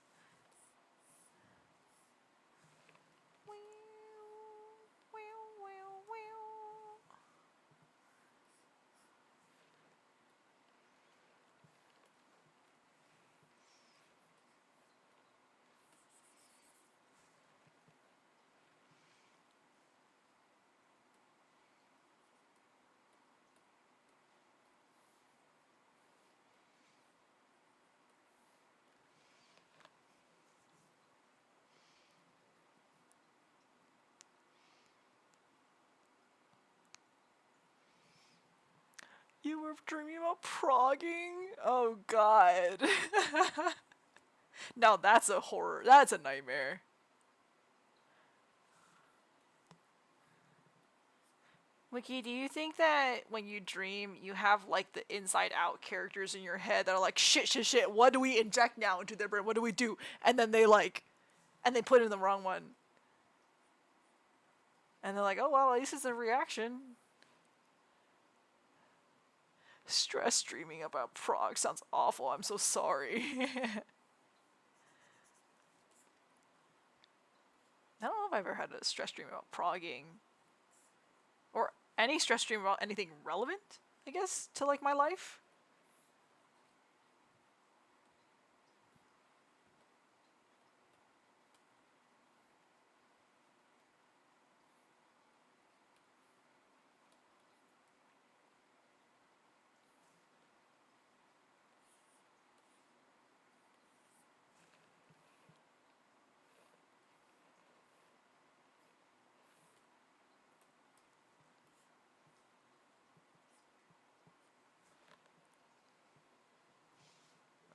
You were dreaming about progging? Oh god. Now that's a horror. That's a nightmare. Wiki, do you think that when you dream, you have like the inside out characters in your head that are like, shit, shit, shit, what do we inject now into their brain? What do we do? And then they like, and they put in the wrong one. And they're like, oh, well, at least it's a reaction. Stress dreaming about prog sounds awful. I'm so sorry. I don't know if I've ever had a stress dream about progging. Or any stress dream about anything relevant, I guess, to like my life.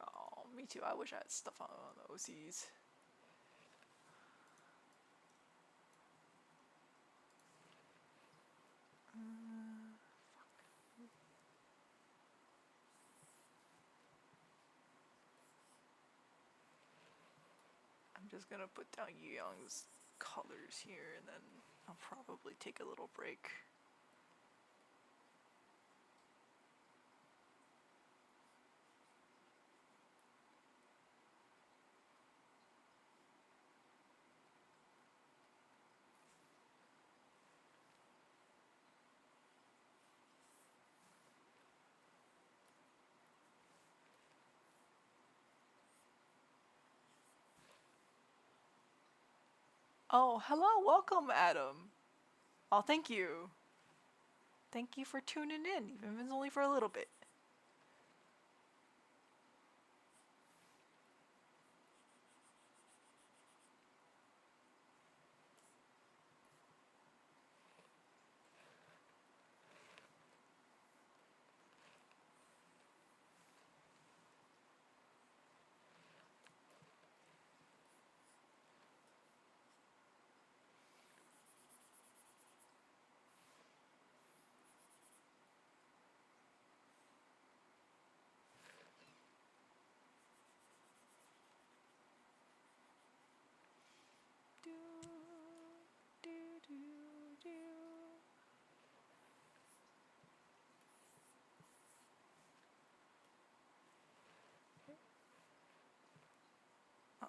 Oh, me too. I wish I had stuff on the OCs. I'm just gonna put down Young's colors here and then I'll probably take a little break. Oh, hello, welcome, Adam. Oh, thank you. Thank you for tuning in, even if it's only for a little bit. Do, do, do, do. Oh,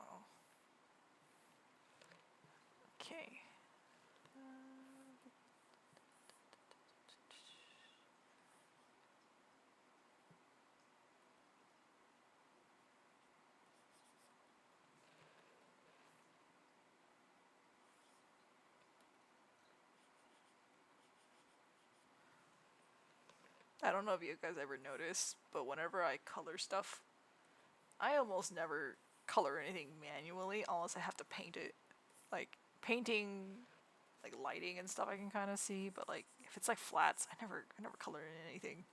okay. I don't know if you guys ever notice, but whenever I color stuff, I almost never color anything manually unless I have to paint it. Like painting, like lighting and stuff, I can kind of see, but like if it's like flats, I never color in anything.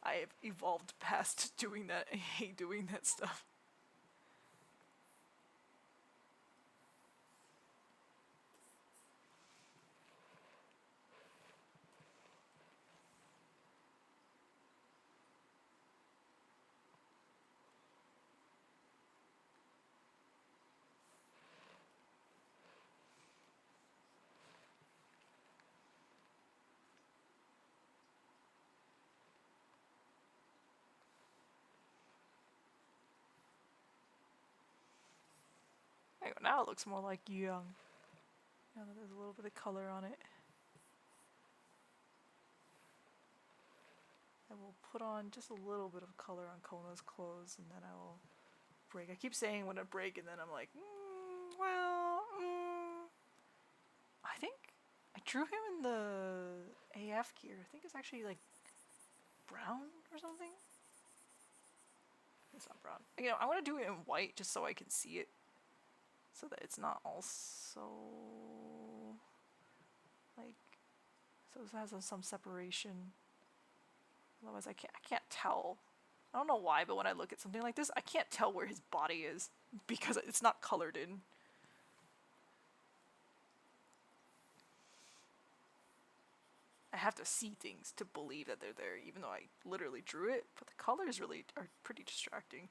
I have evolved past doing that. I hate doing that stuff. There you go, now it looks more like young. Now that there's a little bit of color on it. I will put on just a little bit of color on Kona's clothes and then I will break. I keep saying when I break and then I'm like, I think I drew him in the AF gear. I think it's actually like brown or something. It's not brown. You know, I want to do it in white just so I can see it. So that it's not also like, so it has some separation. Otherwise I can't tell. I don't know why, but when I look at something like this, I can't tell where his body is because it's not colored in. I have to see things to believe that they're there, even though I literally drew it, but the colors really are pretty distracting.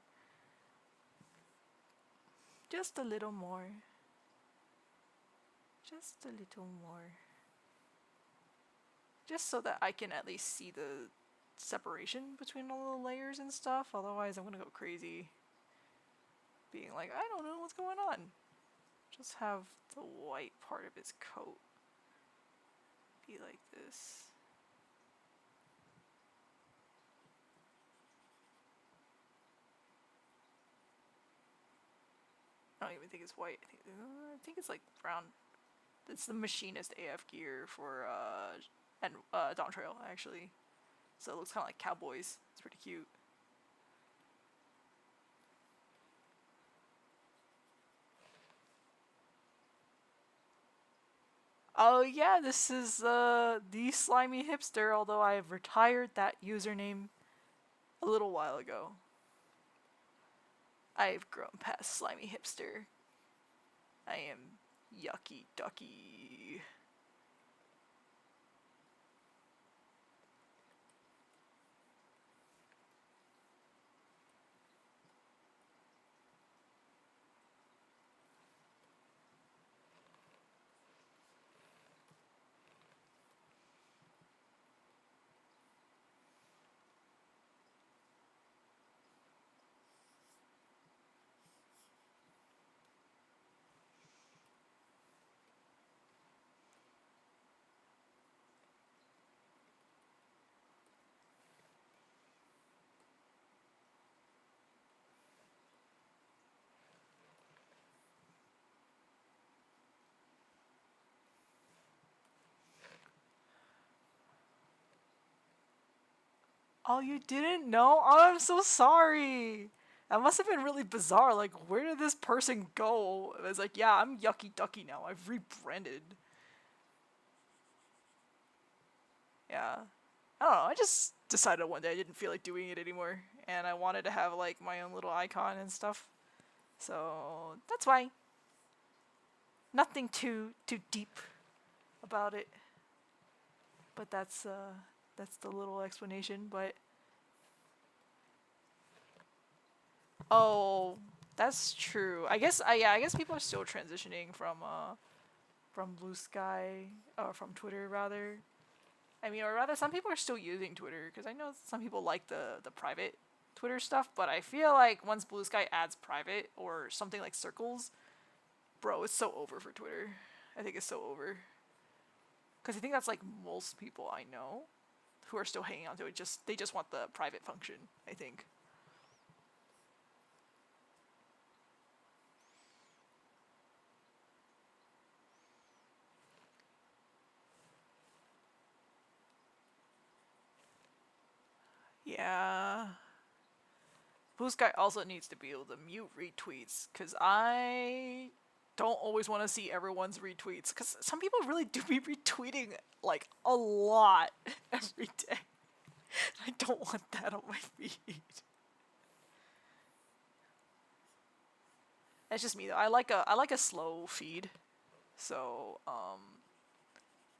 Just a little more. Just a little more. Just so that I can at least see the separation between all the layers and stuff, otherwise I'm gonna go crazy. Being like, I don't know what's going on. Just have the white part of his coat be like this. I don't even think it's white. I think it's like brown. It's the machinist AF gear for and dawntrail actually. So it looks kind of like cowboys. It's pretty cute. Oh yeah, this is the slimy hipster. Although I have retired that username a little while ago. I've grown past slimy hipster. I am yucky ducky. Oh, you didn't know? Oh, I'm so sorry. That must have been really bizarre. Like, where did this person go? It was like, yeah, I'm Yucky Ducky now. I've rebranded. Yeah. I don't know. I just decided one day I didn't feel like doing it anymore, and I wanted to have like my own little icon and stuff. So that's why. Nothing too deep about it. But that's the little explanation. But oh, that's true. I guess yeah, I guess people are still transitioning from Blue Sky or from Twitter rather. I mean, or rather, some people are still using Twitter because I know some people like the private Twitter stuff. But I feel like once Blue Sky adds private or something like circles, bro, it's so over for Twitter. I think it's so over because I think that's like most people I know who are still hanging on to it. Just they just want the private function. I think. Yeah. Blue Sky also needs to be able to mute retweets because I don't always want to see everyone's retweets because some people really do be retweeting like a lot every day. I don't want that on my feed. That's just me though. I like a slow feed. So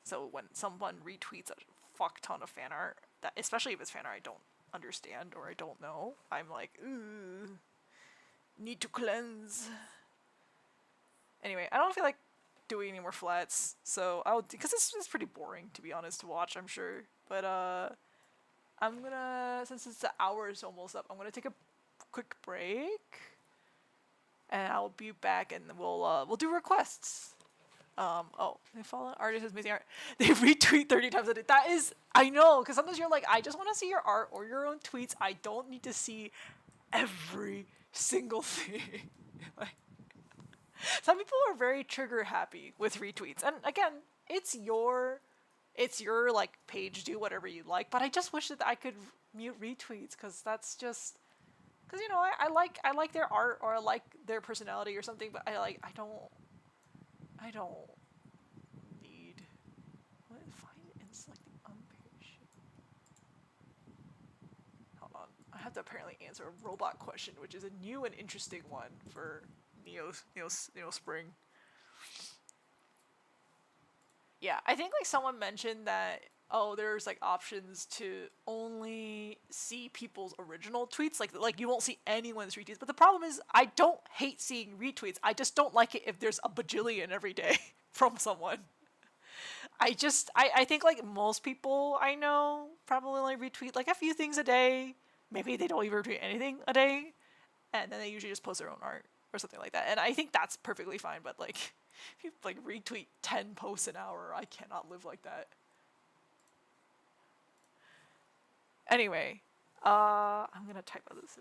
so when someone retweets a fuck ton of fan art, that especially if it's fan art I don't understand or I don't know, I'm like, ooh, need to cleanse. Anyway, I don't feel like doing any more flats, so I'll because it's pretty boring to be honest to watch. I'm sure, but I'm gonna since it's the hour is almost up, I'm gonna take a quick break, and I'll be back, and we'll do requests. Oh, they follow artist is amazing art. They retweet 30 times a day. That is, I know, because sometimes you're like, I just want to see your art or your own tweets. I don't need to see every single thing. Like, some people are very trigger happy with retweets, and again, it's your, it's your like page. Do whatever you like, but I just wish that I could mute retweets because that's just because you know I like their art or I like their personality or something, but I don't need. What find and select the unpaired shape. Hold on, I have to apparently answer a robot question, which is a new and interesting one for Neo Spring. Yeah, I think like someone mentioned that oh there's like options to only see people's original tweets like you won't see anyone's retweets, but the problem is I don't hate seeing retweets, I just don't like it if there's a bajillion every day from someone. I think like most people I know probably only retweet like a few things a day, maybe they don't even retweet anything a day, and then they usually just post their own art or something like that. And I think that's perfectly fine. But like, if you like retweet 10 posts an hour, I cannot live like that. Anyway, I'm gonna type out this.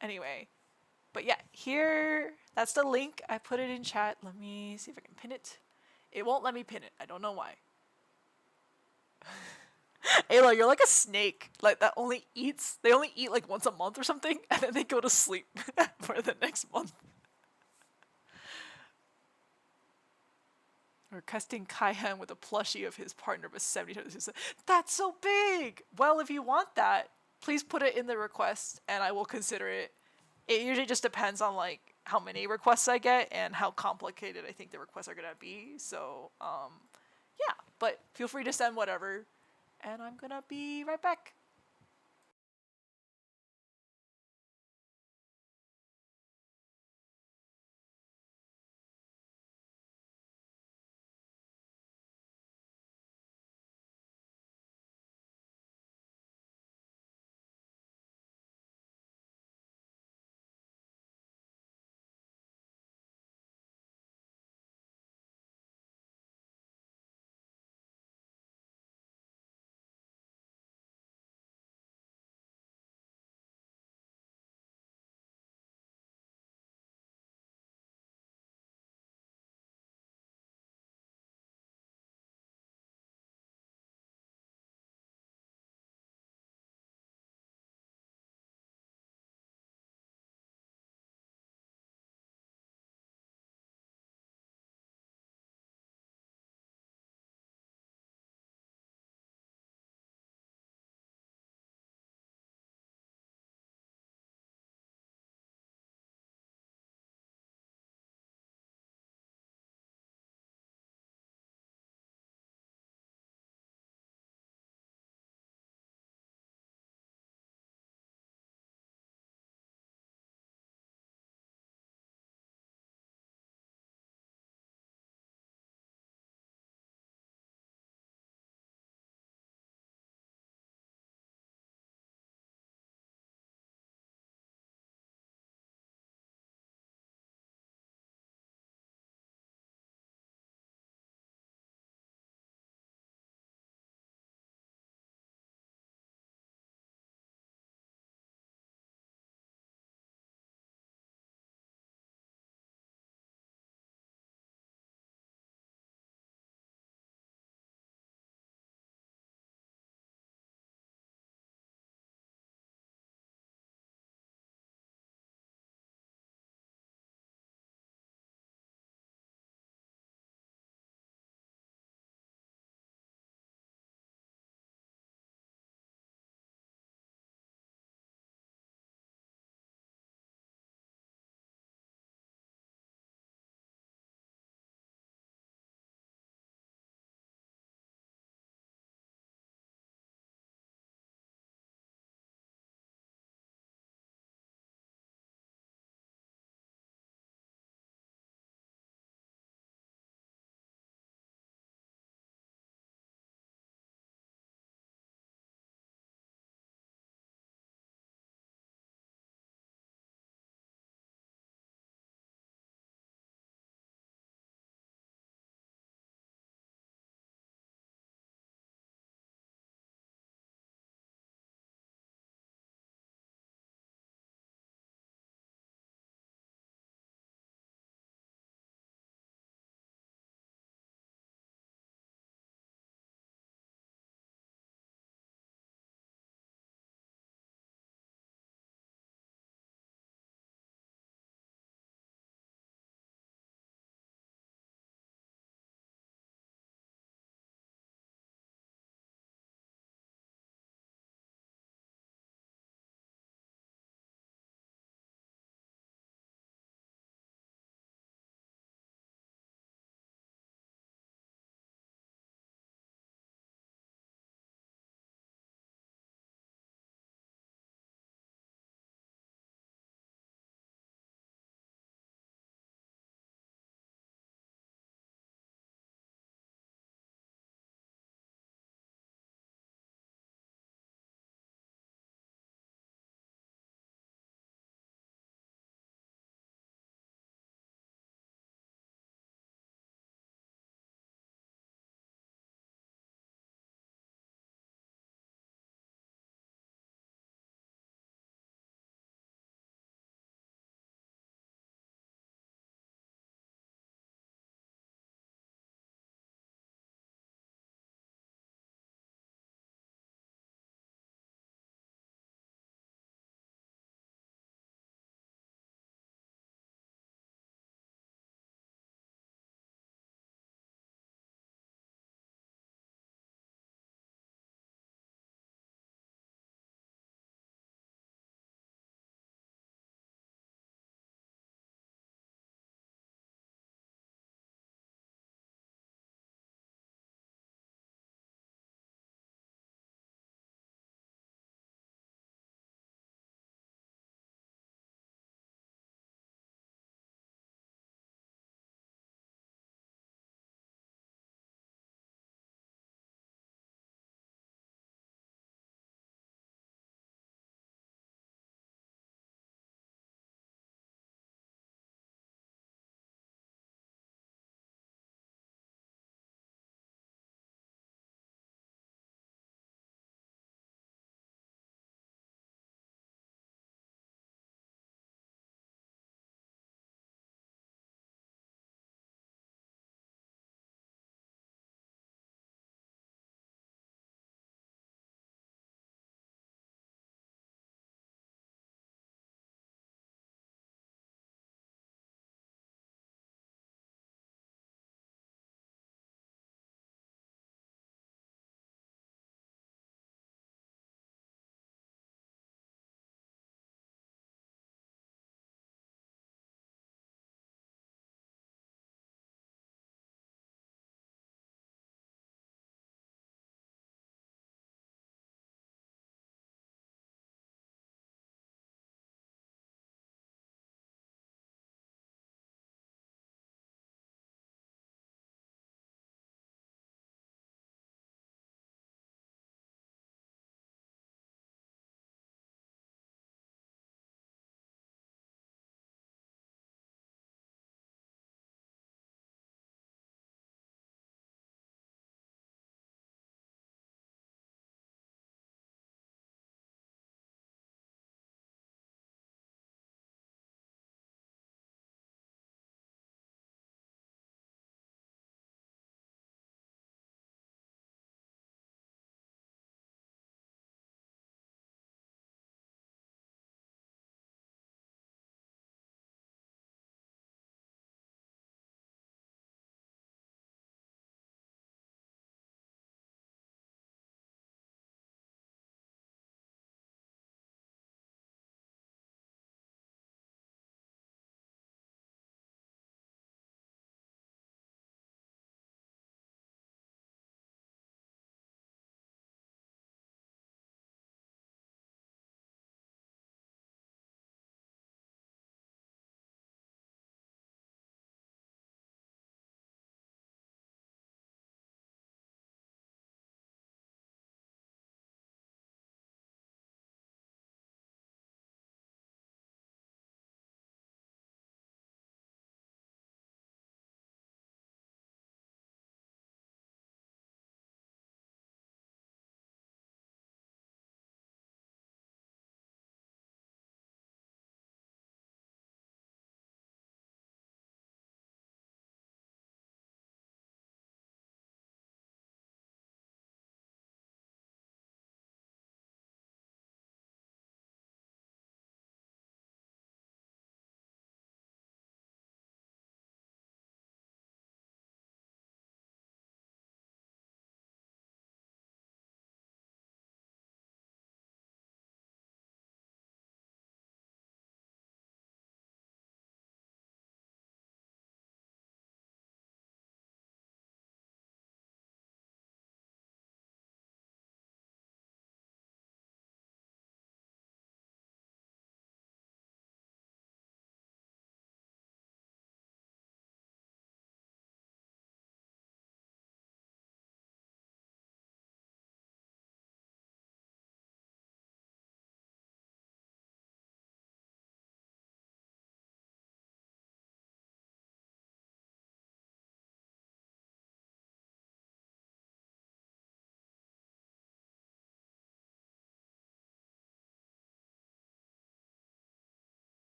Anyway, but yeah, here that's the link. I put it in chat. Let me see if I can pin it. It won't let me pin it. I don't know why. Ayla, you're like a snake. Like that only eats. They only eat like once a month or something, and then they go to sleep for the next month. Requesting Kaihan with a plushie of his partner with 70 times. That's so big! Well, if you want that, please put it in the request and I will consider it. It usually just depends on like how many requests I get and how complicated I think the requests are gonna be. So, yeah, but feel free to send whatever, and I'm gonna be right back.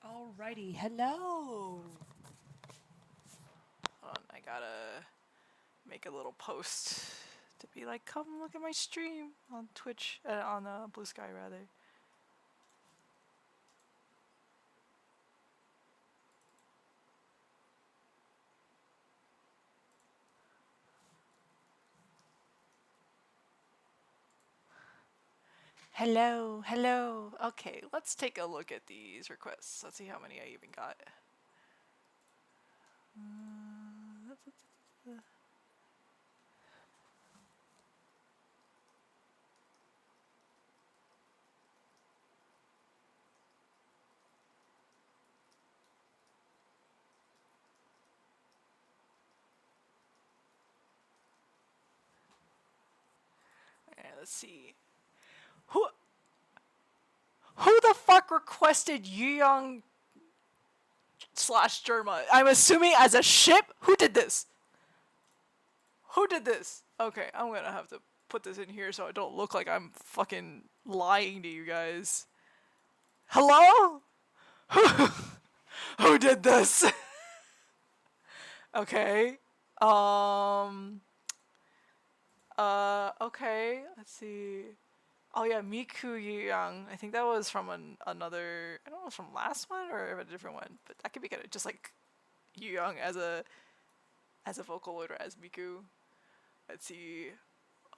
Alrighty, hello. Hold on, I gotta make a little post to be like, come look at my stream on Twitch, on Blue Sky rather. Hello, hello. Okay, let's take a look at these requests. Let's see how many I even got. Alright, let's see. Who the fuck requested Young slash Germa? I'm assuming as a ship? Who did this? Who did this? Okay, I'm gonna have to put this in here so I don't look like I'm fucking lying to you guys. Hello? Who did this? Okay. Okay, let's see. Oh yeah, Miku Young. I think that was from another, I don't know if it was from last one or a different one, but that could be good. Just like Young as a Vocaloid or as Miku. Let's see.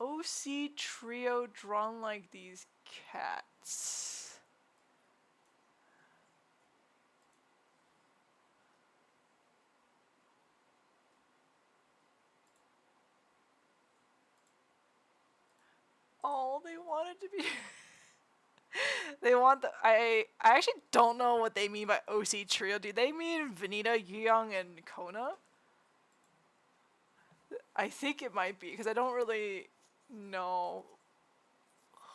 OC trio drawn like these cats. Oh, they wanted to be. They want the. I actually don't know what they mean by OC trio. Do they mean Vanita, Young, and Kona? I think it might be because I don't really know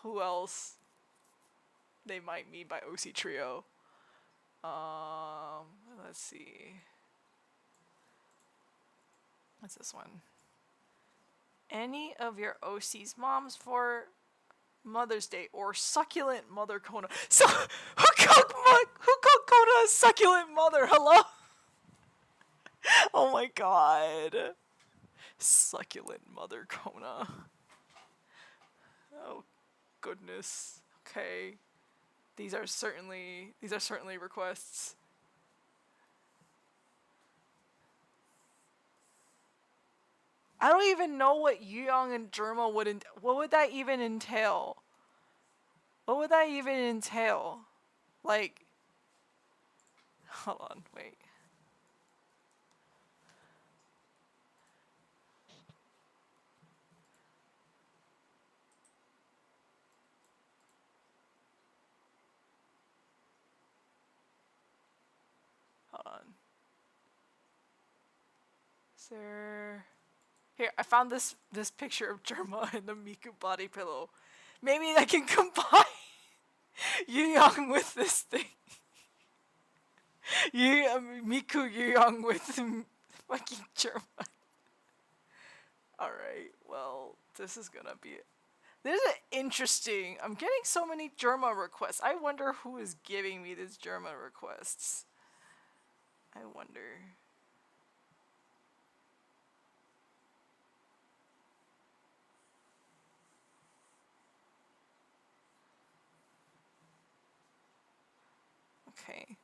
who else they might mean by OC trio. Let's see. What's this one? Any of your OC's moms for Mother's Day or succulent mother Kona. So who called Kona a succulent mother? Hello? Oh my god. Succulent mother Kona. Oh goodness. Okay. These are certainly requests. I don't even know what Young and Germa would what would that even entail? What would that even entail? Like, hold on, wait. Hold on. Is there... Here, I found this picture of Germa and the Miku body pillow. Maybe I can combine Young with this thing. Miku Young with fucking Germa. Alright, well, this is gonna be... This is interesting. I'm getting so many Germa requests. I wonder who is giving me these Germa requests. I wonder... Okay.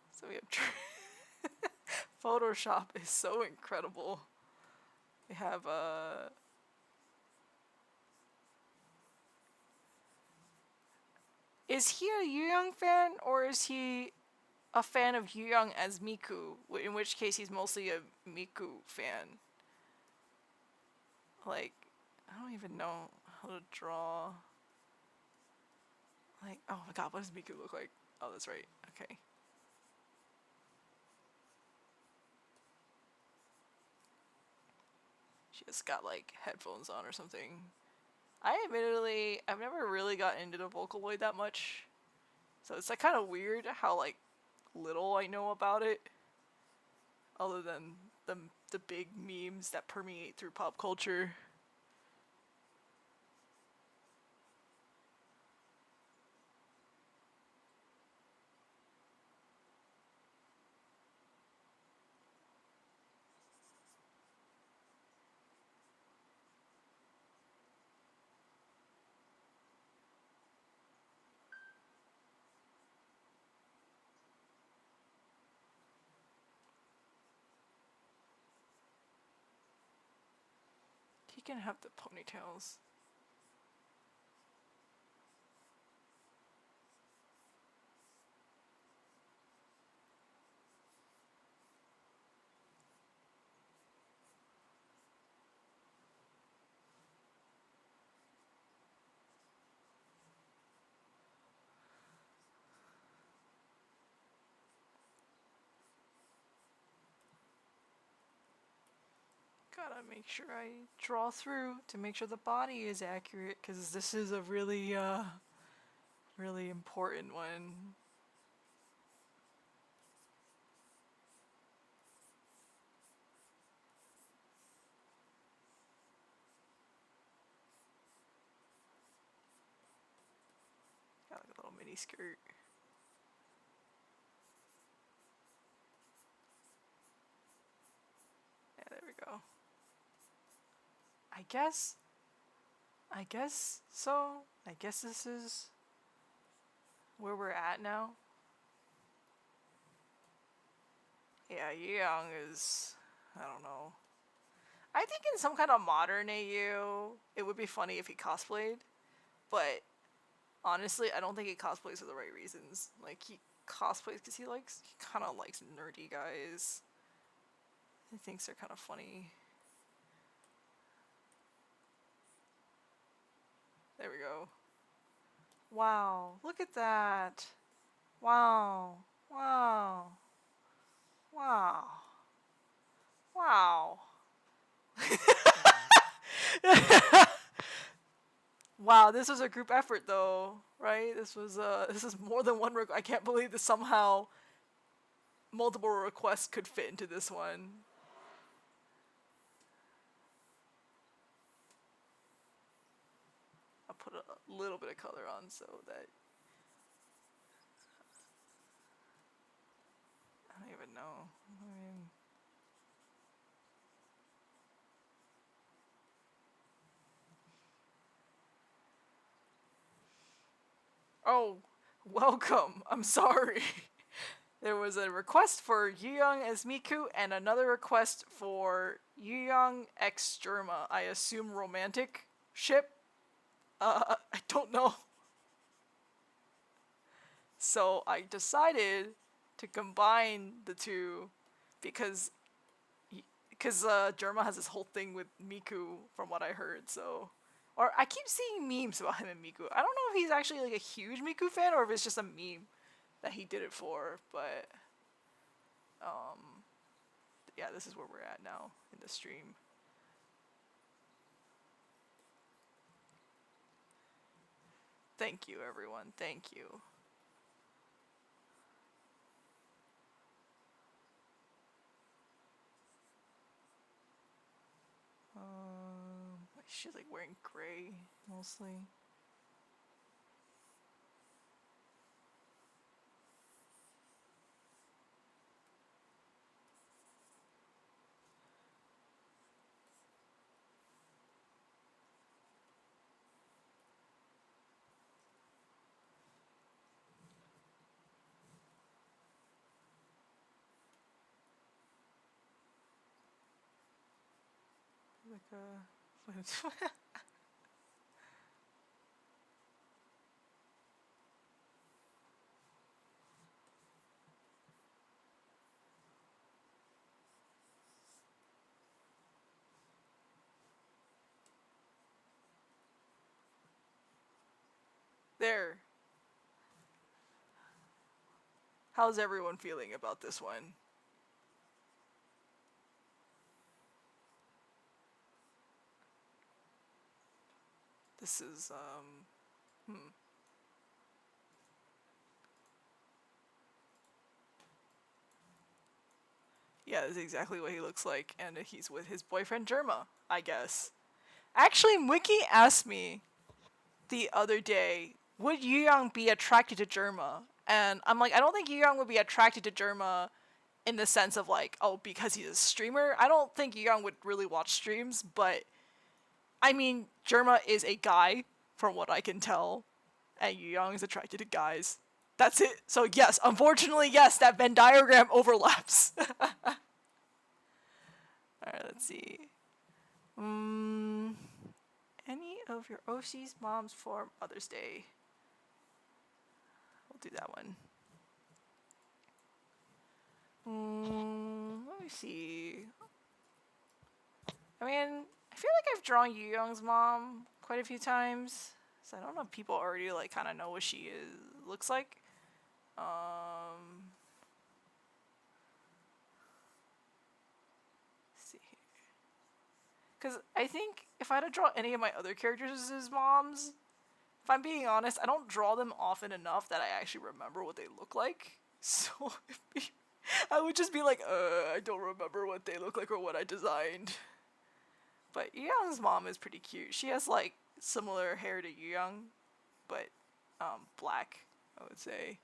So we have Photoshop is so incredible. We have is he a Young fan or is he a fan of Young as Miku? In which case he's mostly a Miku fan. Like, I don't even know how to draw. Like, oh my god, what does Miku look like? Oh, that's right. Okay. She just got like headphones on or something. I've never really gotten into the Vocaloid that much. So it's like kind of weird how like little I know about it. Other than the big memes that permeate through pop culture. can have the ponytails. Gotta make sure I draw through to make sure the body is accurate, because this is a really, really important one. Got like a little mini skirt. Yeah, there we go. I guess so. I guess this is where we're at now. Yeah, Young is, I don't know. I think in some kind of modern AU, it would be funny if he cosplayed, but honestly, I don't think he cosplays for the right reasons. Like, he cosplays because he kind of likes nerdy guys. He thinks they're kind of funny. There we go. Wow, look at that. Wow, wow, wow, wow. Wow, this was a group effort though, right? This is more than one I can't believe that somehow multiple requests could fit into this one. I'll put a little bit of color on so that I don't even know. I mean, oh, welcome. I'm sorry. There was a request for Yu-Young as Miku and another request for Yu-Young x Germa. I assume romantic ship? I don't know. So I decided to combine the two because Germa has this whole thing with Miku from what I heard, so... Or I keep seeing memes about him and Miku. I don't know if he's actually like a huge Miku fan or if it's just a meme that he did it for, but yeah, this is where we're at now in the stream. Thank you, everyone. Thank you. She's like wearing gray mostly. Like a there. How's everyone feeling about this one? This is yeah, this is exactly what he looks like, and he's with his boyfriend Germa, I guess. Actually, Wiki asked me the other day, would Yu-Young be attracted to Germa? And I'm like, I don't think Yu-Young would be attracted to Germa in the sense of like, oh, because he's a streamer. I don't think Yu-Young would really watch streams, but I mean, Germa is a guy, from what I can tell, and Yu-Young is attracted to guys. That's it. So yes, unfortunately, yes, that Venn diagram overlaps. Alright, let's see. any of your OC's moms for Mother's Day. We'll do that one. Let me see. I mean, I feel like I've drawn Yu Young's mom quite a few times, so I don't know if people already like kind of know what she looks like. Let's see here. Because I think if I had to draw any of my other characters as moms, if I'm being honest, I don't draw them often enough that I actually remember what they look like. So I would just be like, I don't remember what they look like or what I designed. But Yu Young's mom is pretty cute. She has like similar hair to Yu Young, but black, I would say.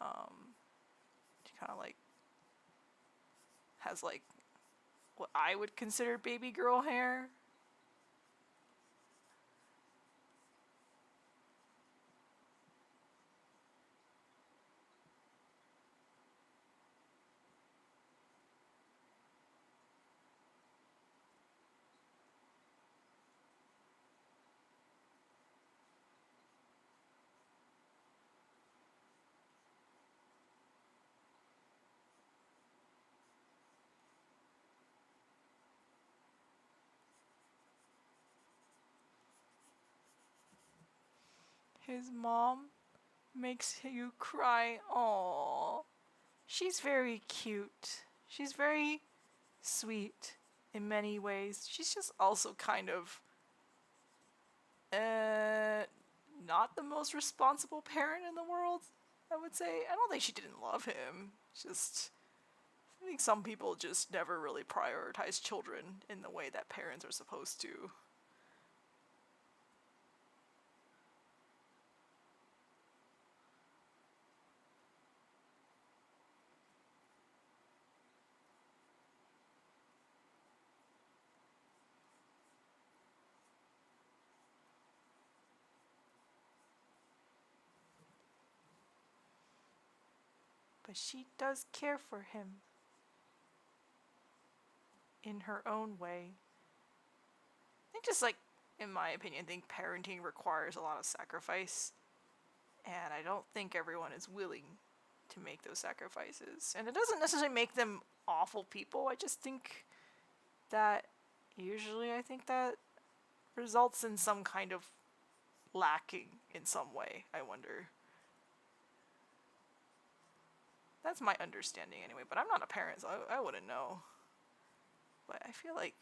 She kind of like has like what I would consider baby girl hair. His mom makes you cry. Aww. She's very cute. She's very sweet in many ways. She's just also kind of not the most responsible parent in the world, I would say. I don't think she didn't love him. Just I think some people just never really prioritize children in the way that parents are supposed to. But she does care for him in her own way. I think just like, in my opinion, I think parenting requires a lot of sacrifice. And I don't think everyone is willing to make those sacrifices. And it doesn't necessarily make them awful people. I just think that usually I think that results in some kind of lacking in some way, I wonder. That's my understanding anyway, but I'm not a parent, so I wouldn't know. But I feel like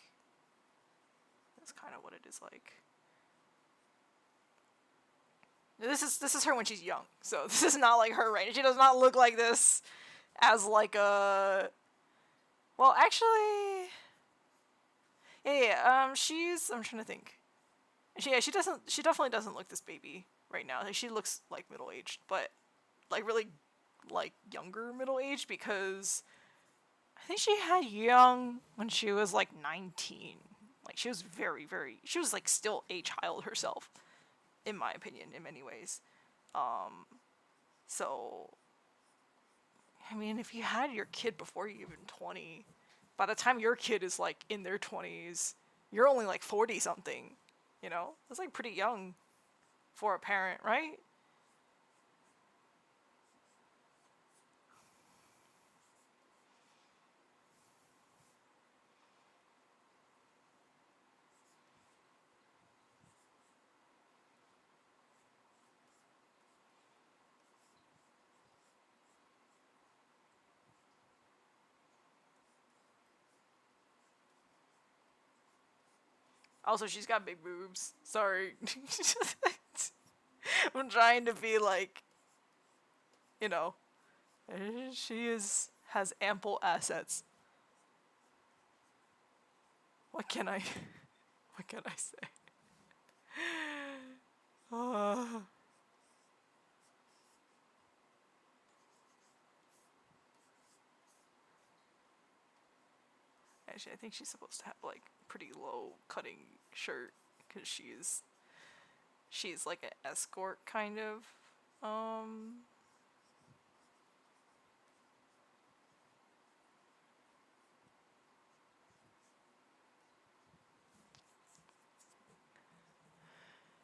that's kind of what it is like. This is her when she's young, so this is not like her right now. She does not look like this as like a. Well, actually, yeah. She's. I'm trying to think. She doesn't. She definitely doesn't look this baby right now. Like, she looks like middle aged, but like really, like younger middle aged because I think she had Young when she was like 19. Like she was very, very. She was like still a child herself, in my opinion, in many ways. So, I mean, if you had your kid before you're even 20, by the time your kid is like in their 20s, you're only like 40 something. You know, that's like pretty young for a parent, right? Also, she's got big boobs. Sorry. I'm trying to be like, you know, she has ample assets. What can I what can I say? Actually, I think she's supposed to have like pretty low cutting shirt because she's like an escort kind of.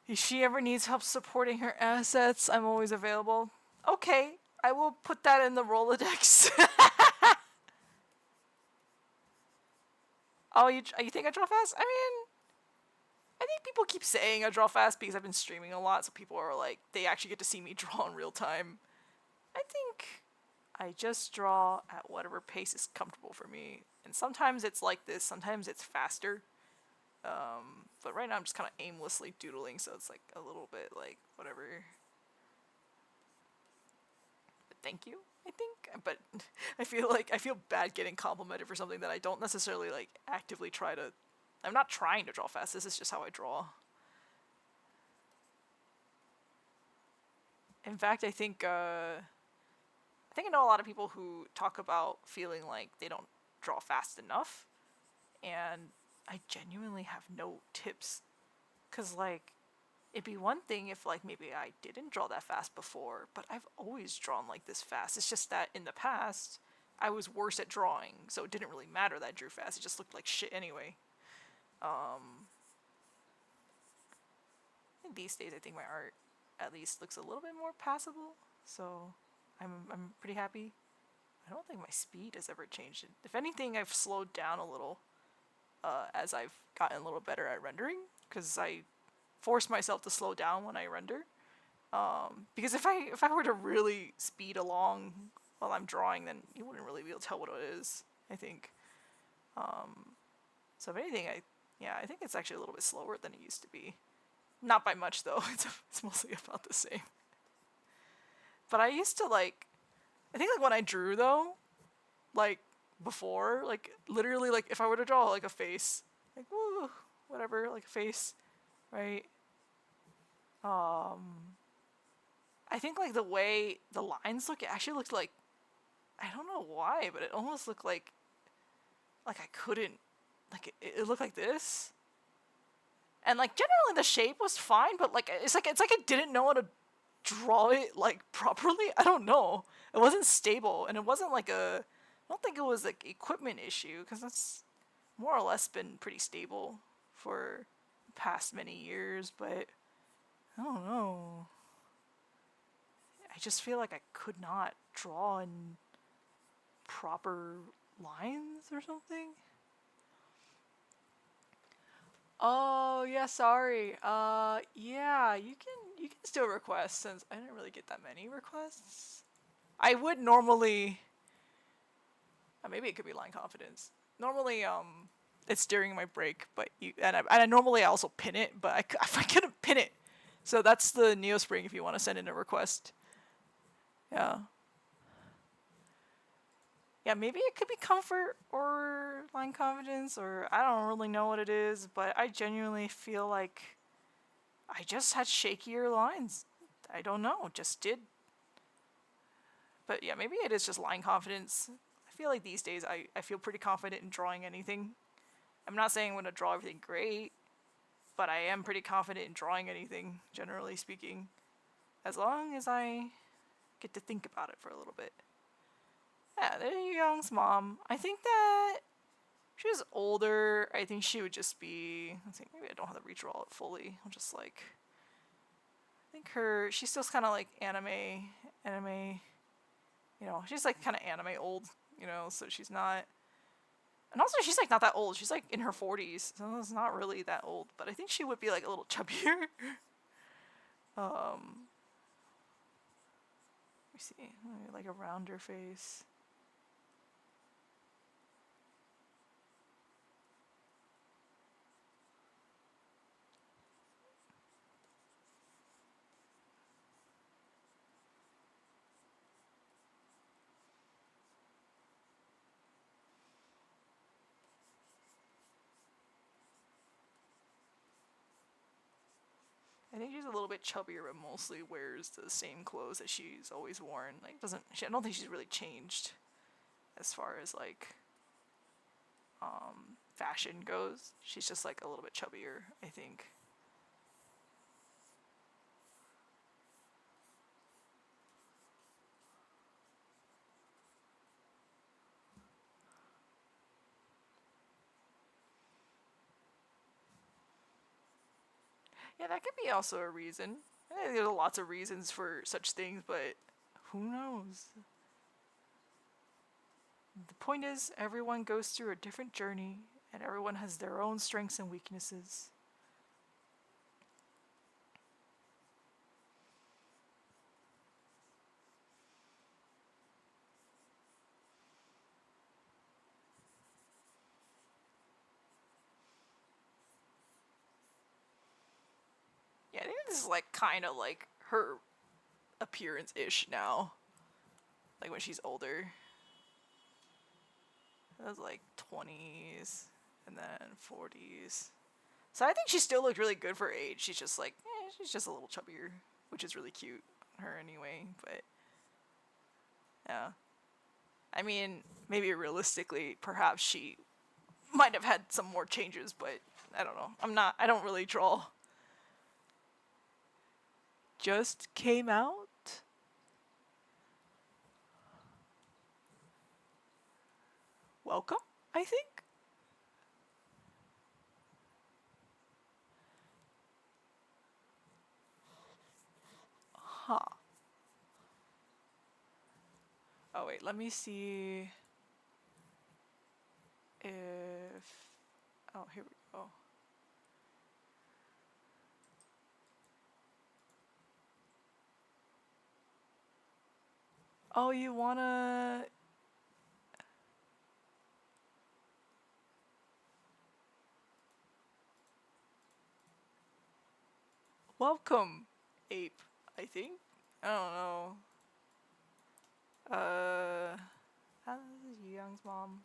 If she ever needs help supporting her assets, I'm always available. Okay, I will put that in the Rolodex. Oh, you think I draw fast? I mean, I think people keep saying I draw fast because I've been streaming a lot, so people are like, they actually get to see me draw in real time. I think I just draw at whatever pace is comfortable for me. And sometimes it's like this, sometimes it's faster. But right now I'm just kind of aimlessly doodling, so it's like a little bit like whatever. But thank you, I think. But I feel bad getting complimented for something that I don't necessarily like actively try to. I'm not trying to draw fast. This is just how I draw. In fact, I know a lot of people who talk about feeling like they don't draw fast enough, and I genuinely have no tips. Cause like, it'd be one thing if like maybe I didn't draw that fast before, but I've always drawn like this fast. It's just that in the past, I was worse at drawing, so it didn't really matter that I drew fast. It just looked like shit anyway. And these days, I think my art at least looks a little bit more passable, so I'm pretty happy. I don't think my speed has ever changed. If anything, I've slowed down a little as I've gotten a little better at rendering, because I force myself to slow down when I render. Because if I were to really speed along while I'm drawing, then you wouldn't really be able to tell what it is, I think. So if anything, I think it's actually a little bit slower than it used to be. Not by much though. It's mostly about the same. But I used to like, I think like when I drew though, like before, like literally like if I were to draw like a face, like woo, whatever, like a face, right? I think like the way the lines look, it actually looked like, I don't know why, but it almost looked like I couldn't, like it looked like this. And like generally the shape was fine, but like it's like I didn't know how to draw it like properly. I don't know. It wasn't stable, and it wasn't like a. I don't think it was like equipment issue, because that's more or less been pretty stable for the past many years. But I don't know. I just feel like I could not draw in proper lines or something. Oh yeah, sorry. Yeah, you can still request, since I didn't really get that many requests. I would normally. Maybe it could be line confidence. Normally, it's during my break, but I normally also pin it, but I couldn't pin it, so that's the Neospring if you want to send in a request. Yeah. Yeah, maybe it could be comfort or line confidence, or I don't really know what it is, but I genuinely feel like I just had shakier lines. I don't know, just did. But yeah, maybe it is just line confidence. I feel like these days I feel pretty confident in drawing anything. I'm not saying I'm going to draw everything great, but I am pretty confident in drawing anything, generally speaking, as long as I get to think about it for a little bit. Yeah, there's Young's mom. I think that if she was older, I think she would just be. Let's see, maybe I don't have to redraw it fully. I'll just like. I think she's still kind of like anime. You know, she's like kind of anime old. You know, so she's not. And also, she's like not that old. She's like in her 40s, so it's not really that old. But I think she would be like a little chubbier. Let me see, like a rounder face. I think she's a little bit chubbier, but mostly wears the same clothes that she's always worn. Like, I don't think she's really changed as far as like fashion goes. She's just like a little bit chubbier, I think. Yeah, that could be also a reason. There's lots of reasons for such things, but who knows? The point is, everyone goes through a different journey, and everyone has their own strengths and weaknesses. Yeah, I think this is like kind of like her appearance ish now. Like when she's older. It was like 20s and then 40s. So I think she still looked really good for her age. She's just like, she's just a little chubbier, which is really cute on her anyway. But yeah, I mean, maybe realistically, perhaps she might have had some more changes, but I don't know. I don't really draw. Just came out? Welcome, I think? Huh. Oh, wait, let me see if. Oh, here we go. Oh, you wanna. Welcome, ape, I think? I don't know. This is Young's mom.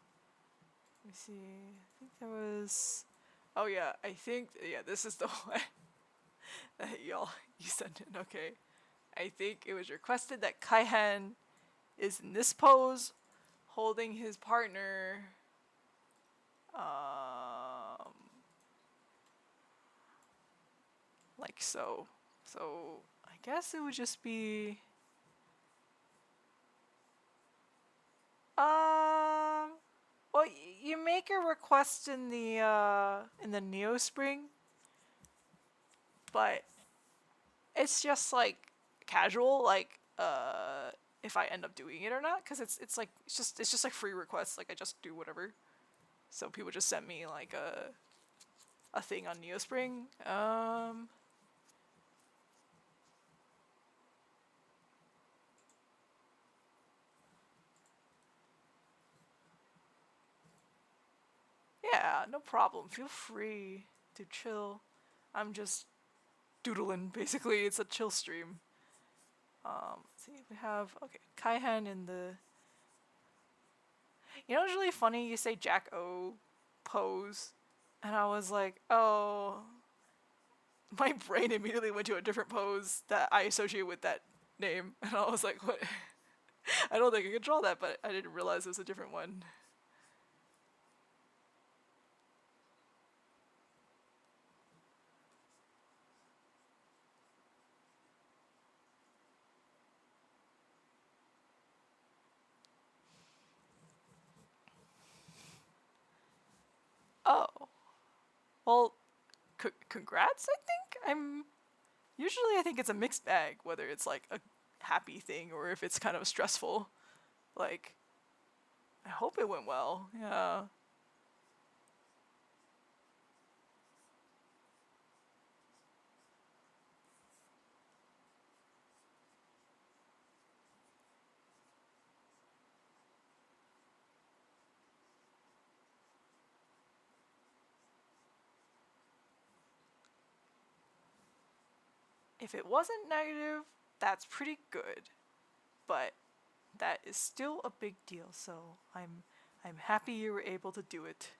Let me see. I think there was. Oh, yeah, I think. Yeah, this is the one that you sent in. Okay. I think it was requested that Kaihan is in this pose, holding his partner. Um, like so. So I guess it would just be. Um. Well, you make a request in the Neo Spring, but it's just like casual, like if I end up doing it or not, because it's just like free requests. Like I just do whatever. So people just sent me like a thing on Neospring. Yeah, no problem. Feel free to chill. I'm just doodling. Basically, it's a chill stream. Let's see, we have okay Kaihan in the. You know, it's really funny. You say Jack O pose, and I was like, oh, my brain immediately went to a different pose that I associate with that name, and I was like, what? I don't think I could draw that, but I didn't realize it was a different one. Oh, well, congrats. I think I'm. Usually, I think it's a mixed bag, whether it's like a happy thing or if it's kind of stressful. Like, I hope it went well. Yeah. If it wasn't negative, that's pretty good. But that is still a big deal, so I'm happy you were able to do it.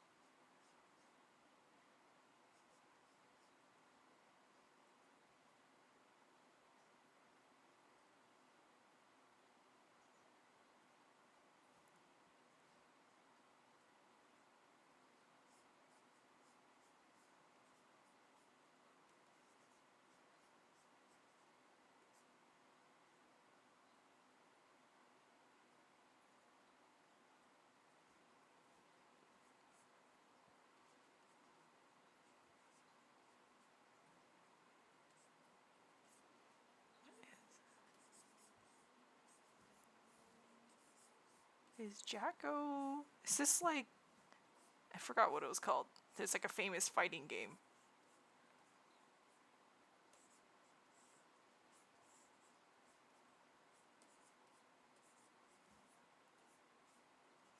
Is Jacko... Is this like... I forgot what it was called. It's like a famous fighting game.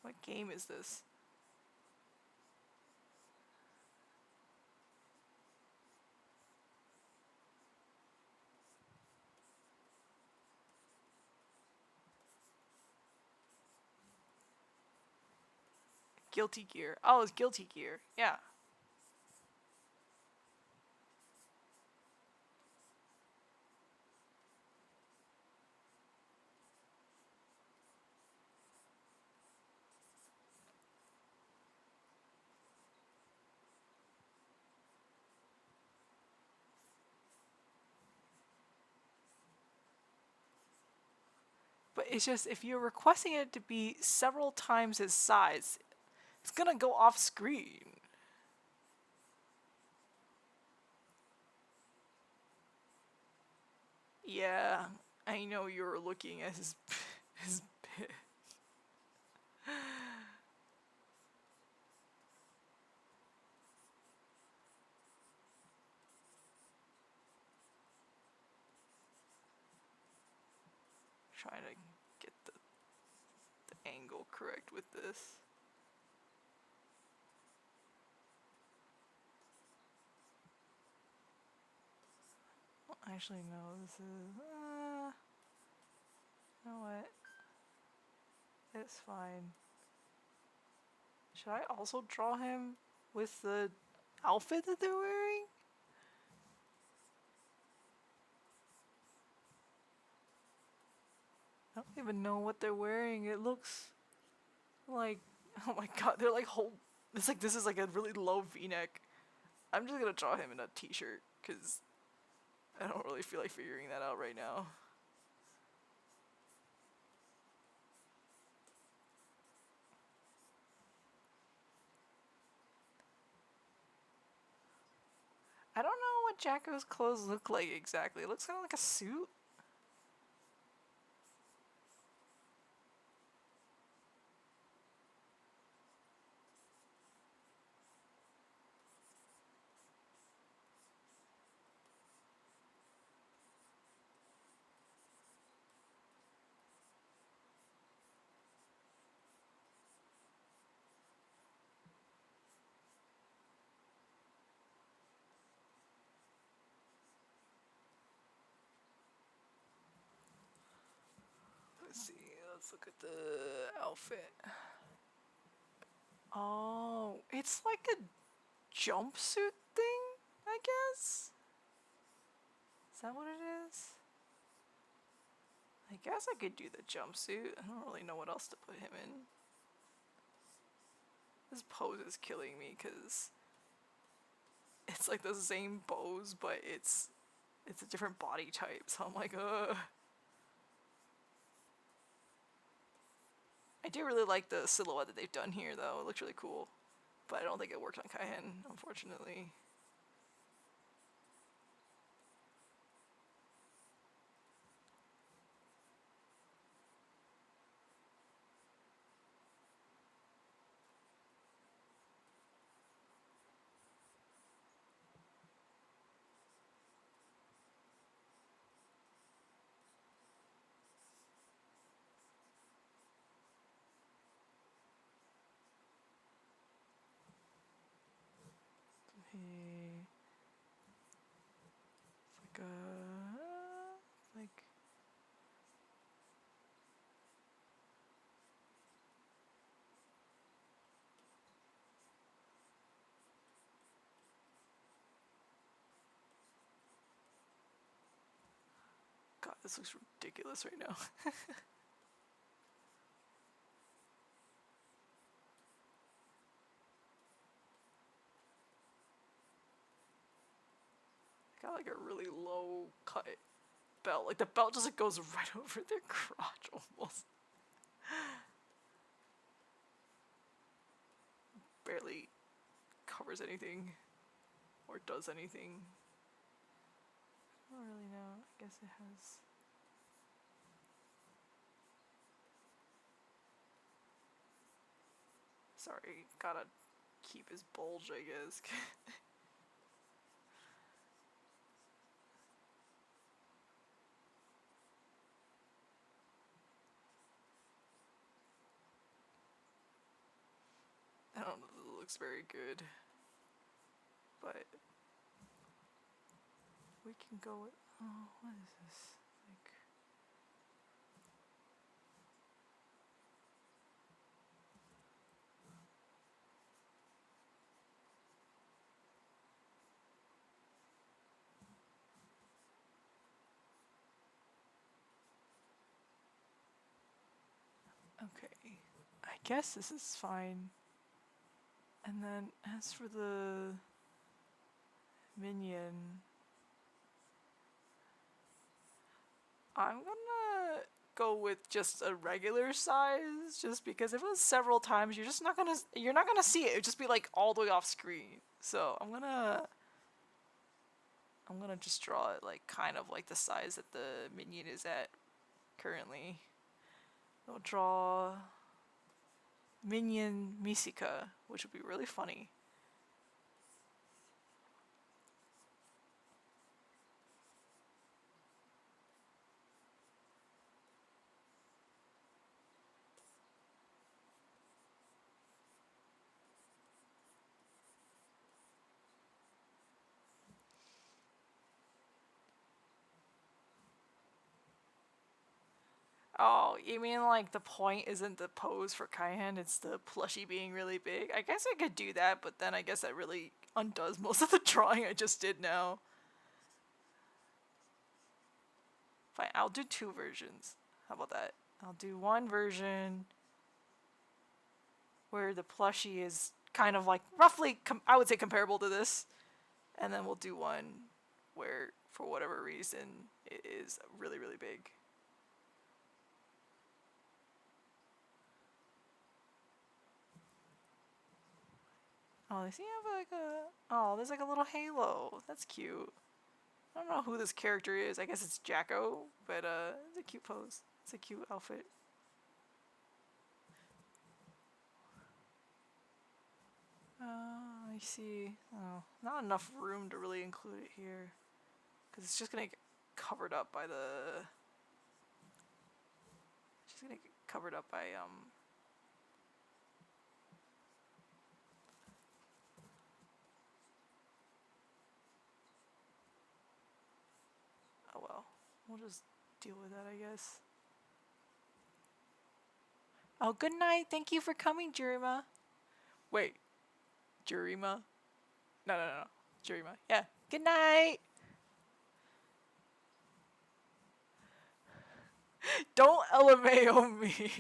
What game is this? Guilty Gear. Oh, it's Guilty Gear. Yeah. But it's just, if you're requesting it to be several times his size, it's gonna go off screen. Yeah, I know you're looking at his his bit. Trying to get the angle correct with this. Actually, no, this is... you know what? It's fine. Should I also draw him with the outfit that they're wearing? I don't even know what they're wearing. It looks like... Oh my god, they're like whole... It's like this is like a really low v-neck. I'm just gonna draw him in a t-shirt, because I don't really feel like figuring that out right now. I don't know what Jacko's clothes look like exactly. It looks kind of like a suit. Let's see, let's look at the outfit. Oh, it's like a jumpsuit thing, I guess? Is that what it is? I guess I could do the jumpsuit. I don't really know what else to put him in. This pose is killing me because it's like the same pose, but it's a different body type, so I'm like, ugh. I do really like the silhouette that they've done here, though. It looks really cool. But I don't think it worked on Cayenne, unfortunately. Hey. It's like a... like... God, this looks ridiculous right now. Got like a really low cut belt. Like the belt just like goes right over their crotch almost. Barely covers anything or does anything. I don't really know. I guess it has... Sorry, gotta keep his bulge, I guess. I don't know if it looks very good, but we can go with, oh, what is this? Like, okay, I guess this is fine. And then as for the minion, I'm gonna go with just a regular size, just because if it was several times, you're not gonna see it. It'd just be like all the way off screen. So I'm gonna just draw it like kind of like the size that the minion is at currently. I'll draw minion Misika, which would be really funny. Oh, you mean like the point isn't the pose for Kaihan, it's the plushie being really big? I guess I could do that, but then I guess that really undoes most of the drawing I just did now. Fine, I'll do two versions. How about that? I'll do one version where the plushie is kind of like roughly, I would say comparable to this. And then we'll do one where, for whatever reason, it is really, really big. Oh, they seem to have like a... Oh, there's like a little halo. That's cute. I don't know who this character is. I guess it's Jacko, but it's a cute pose. It's a cute outfit. I see. Oh, not enough room to really include it here. Because it's just gonna get covered up by the... It's just gonna get covered up by, oh well. We'll just deal with that, I guess. Oh, good night. Thank you for coming, Jurima. Wait. Jurima? No. Jurima. Yeah. Good night. Don't LMAO me.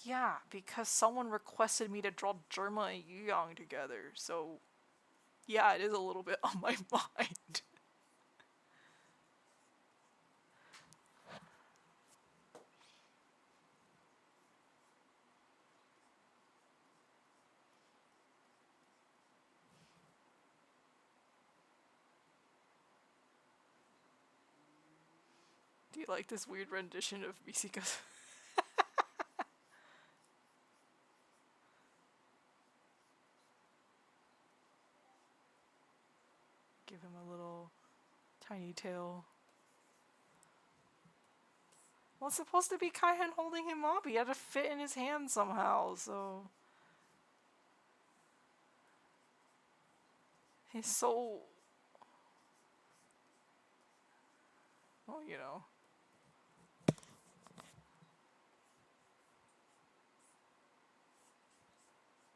Yeah, because someone requested me to draw Germa and Yuyong together, so yeah, it is a little bit on my mind. Do you like this weird rendition of Misika's? Give him a little tiny tail. Well, it's supposed to be Kaihan holding him up. He had to fit in his hand somehow, so... He's so... Well, you know.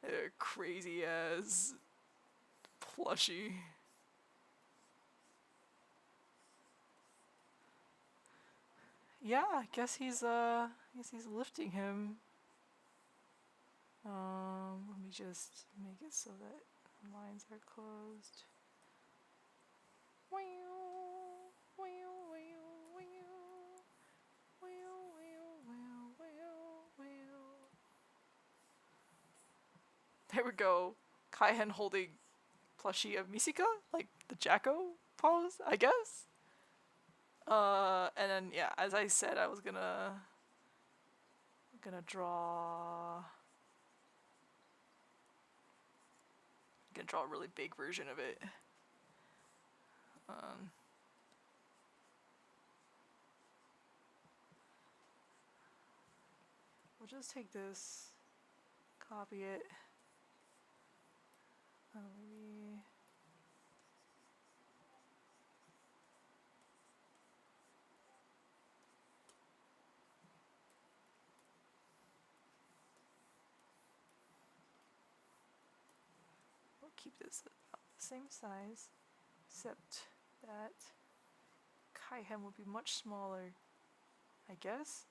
A crazy ass plushie. Yeah, I guess he's lifting him. Let me just make it so that lines are closed. There we go. Kaihen holding plushie of Misika, like the Jacko pose, I guess. And then yeah, as I said, I was gonna draw. Gonna draw a really big version of it. Um, we'll just take this, copy it. Maybe. We'll keep this about the same size, except that Kaihen will be much smaller, I guess.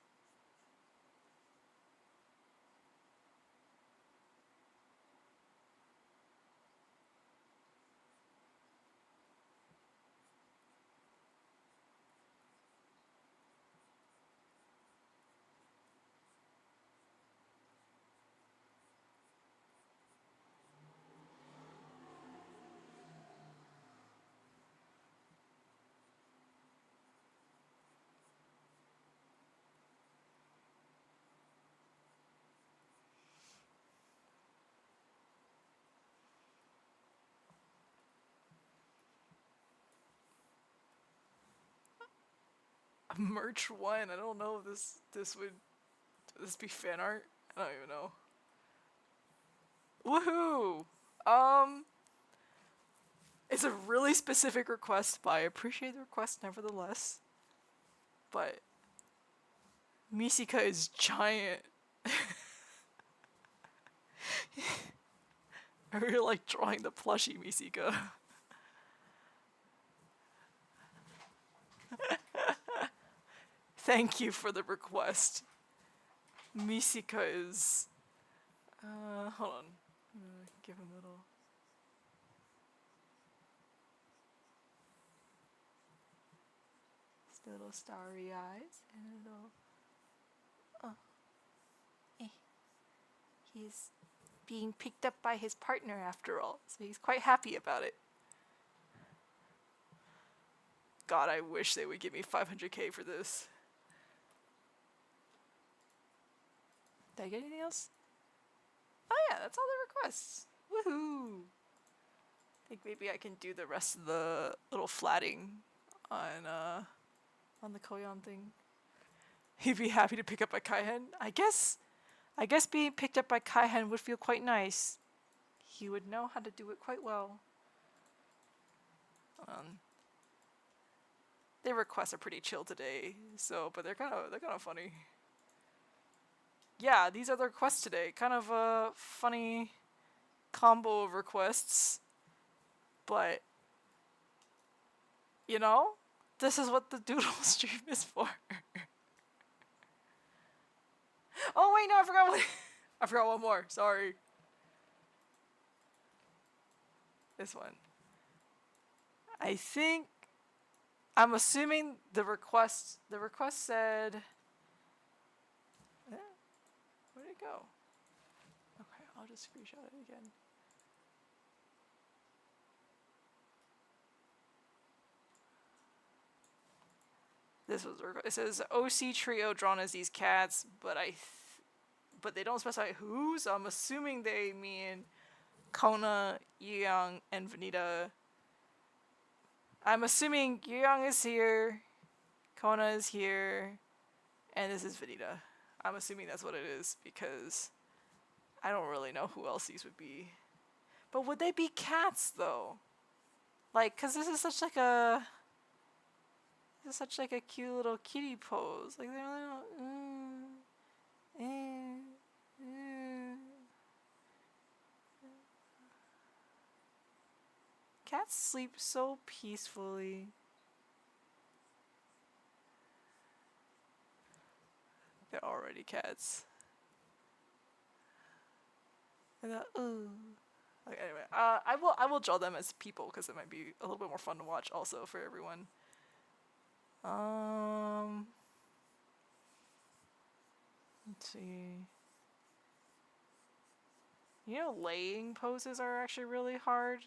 Merch 1. I don't know if this would this be fan art. I don't even know. Woohoo! It's a really specific request, but I appreciate the request nevertheless. But Misika is giant. I really like drawing the plushie Misika. Thank you for the request. Misika is... hold on. I'm gonna give him a little... Just little starry eyes and a little... Oh. He's being picked up by his partner after all, so he's quite happy about it. God, I wish they would give me 500k for this. Did I get anything else? Oh yeah, that's all the requests. Woohoo! I think maybe I can do the rest of the little flatting on the Koyan thing. He'd be happy to pick up a Kaihen. I guess being picked up by Kaihen would feel quite nice. He would know how to do it quite well. Their requests are pretty chill today, so but they're kind of funny. Yeah, these are the requests today. Kind of a funny combo of requests, but you know, this is what the Doodle stream is for. Oh wait, no, I forgot one. I forgot one more. Sorry. This one. I'm assuming the request said... Where'd it go? Okay, I'll just screenshot it again. This was it says OC trio drawn as these cats, but but they don't specify who, so I'm assuming they mean Kona, Young, and Vanita. I'm assuming Young is here, Kona is here, and this is Vanita. I'm assuming that's what it is because I don't really know who else these would be. But would they be cats though? Like, cause this is such like a cute little kitty pose. Like they're like, Cats sleep so peacefully. They're already cats. And ooh. Okay, anyway, I will draw them as people because it might be a little bit more fun to watch also for everyone. Let's see. You know, laying poses are actually really hard.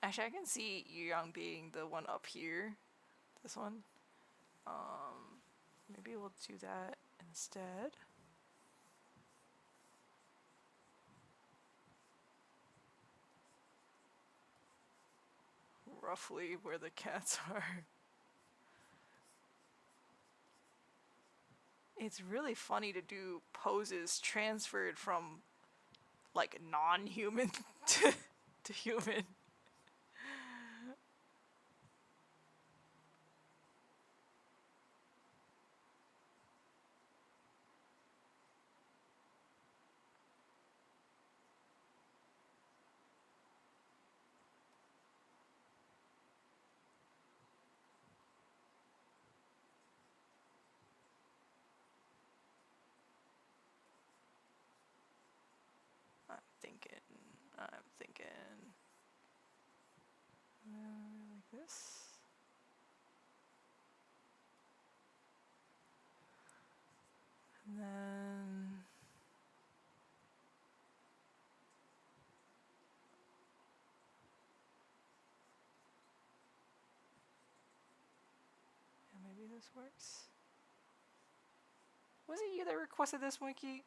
Actually, I can see Young being the one up here. This one. Maybe we'll do that instead. Roughly where the cats are. It's really funny to do poses transferred from like non-human to human. I'm thinking like this. And then maybe this works. Was it you that requested this, Winky?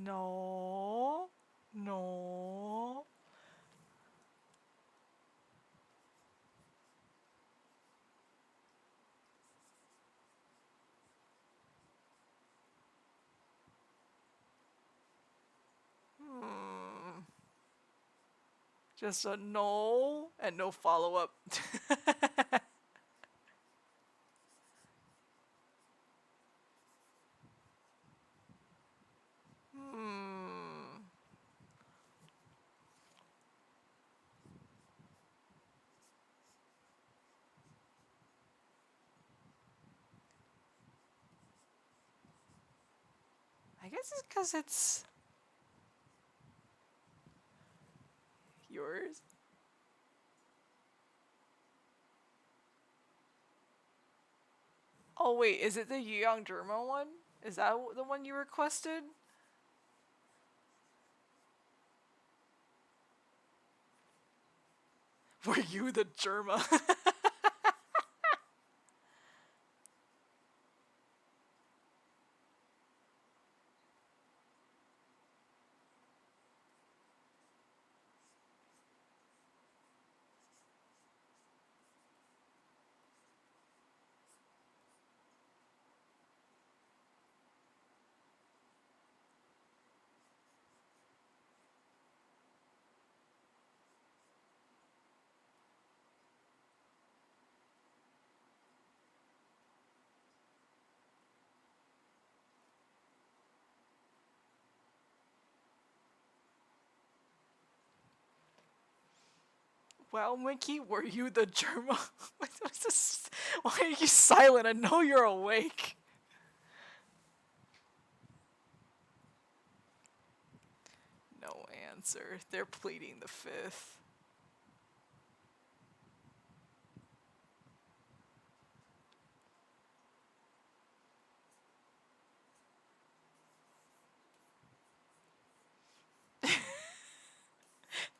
No. No. Just a no and no follow-up. I guess it's because it's yours. Oh wait, is it the Young Derma one? Is that the one you requested? Were you the Germa? Well, Winky, were you the Germa? What's this? Why are you silent? I know you're awake. No answer. They're pleading the fifth.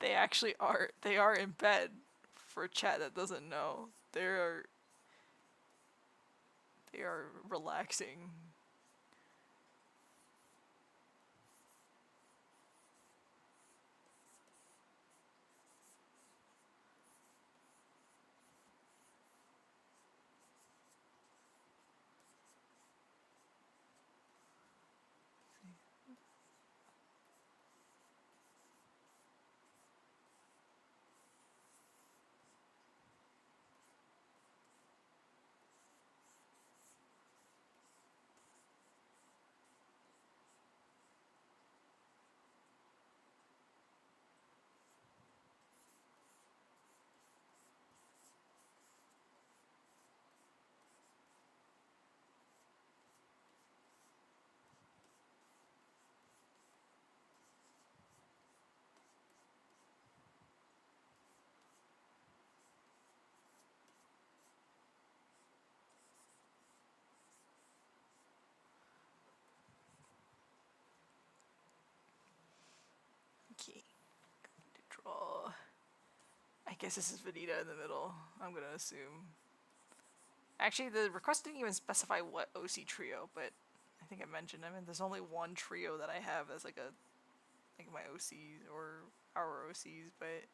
They actually are. They are in bed. For a chat that doesn't know, they are relaxing. guess this is Vanita in the middle, I'm gonna assume. Actually, the request didn't even specify what OC trio, but I think I mentioned, I mean, there's only one trio that I have as like my OCs or our OCs, but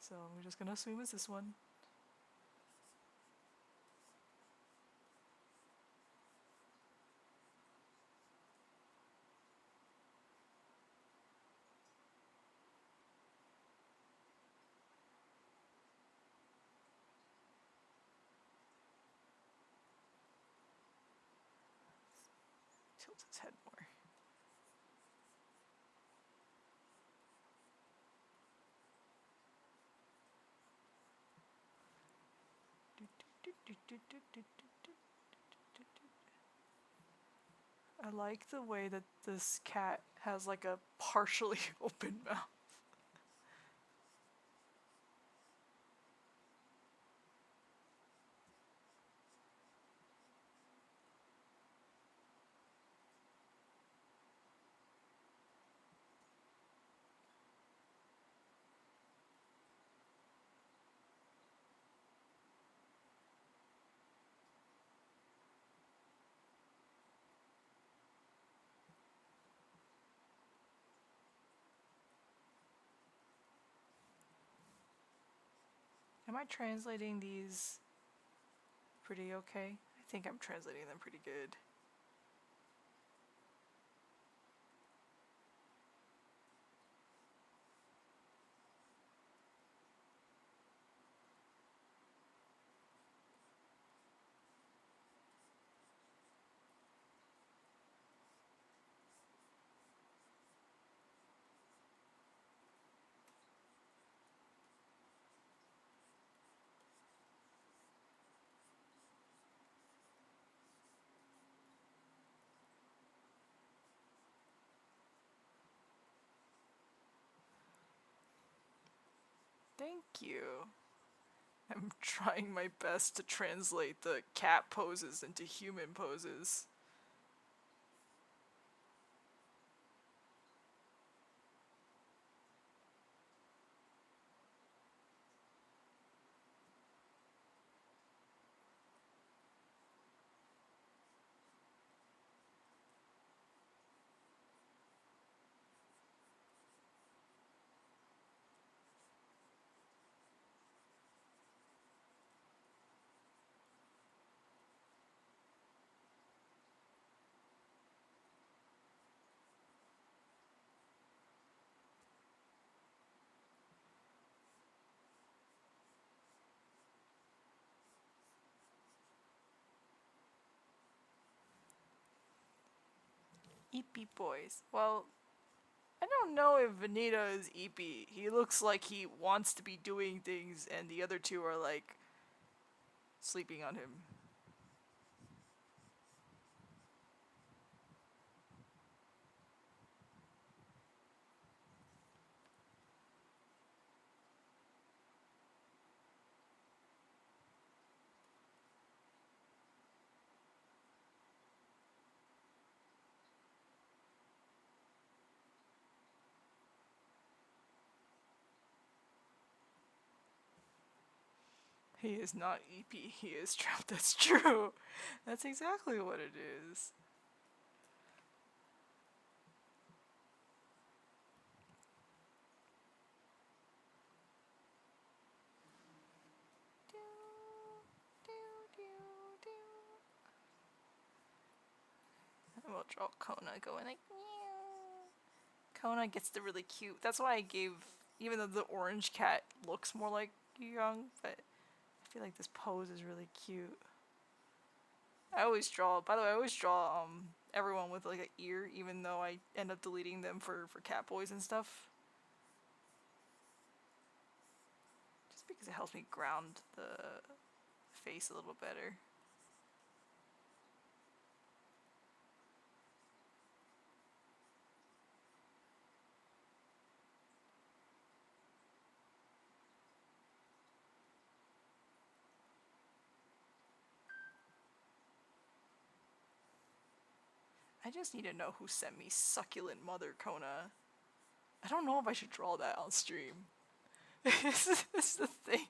so we're just gonna assume it's this one. Tilt his head more. I like the way that this cat has like a partially open mouth. Am I translating these pretty okay? I think I'm translating them pretty good. Thank you. I'm trying my best to translate the cat poses into human poses. Eepy boys. Well, I don't know if Vanita is Eepy. He looks like he wants to be doing things, and the other two are like sleeping on him. He is not Eepy, he is trapped. That's true. That's exactly what it is. And we'll draw Kona going like, meow. Kona gets the really cute. That's why I gave, even though the orange cat looks more like young, but I feel like this pose is really cute. I always draw, by the way, I always draw everyone with like an ear, even though I end up deleting them for cat boys and stuff. Just because it helps me ground the face a little better. I just need to know who sent me Succulent Mother Kona. I don't know if I should draw that on stream. This is the thing.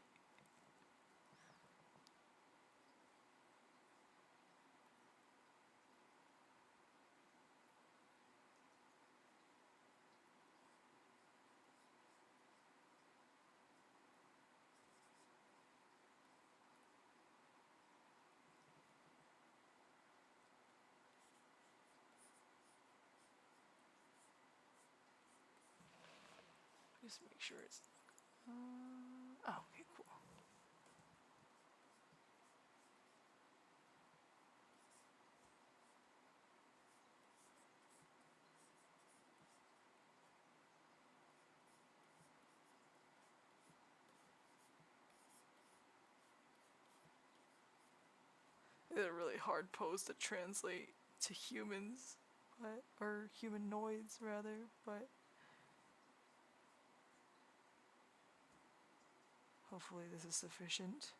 Just make sure it's. Oh, okay, cool. It's a really hard pose to translate to humans, but or humanoids rather, but hopefully this is sufficient.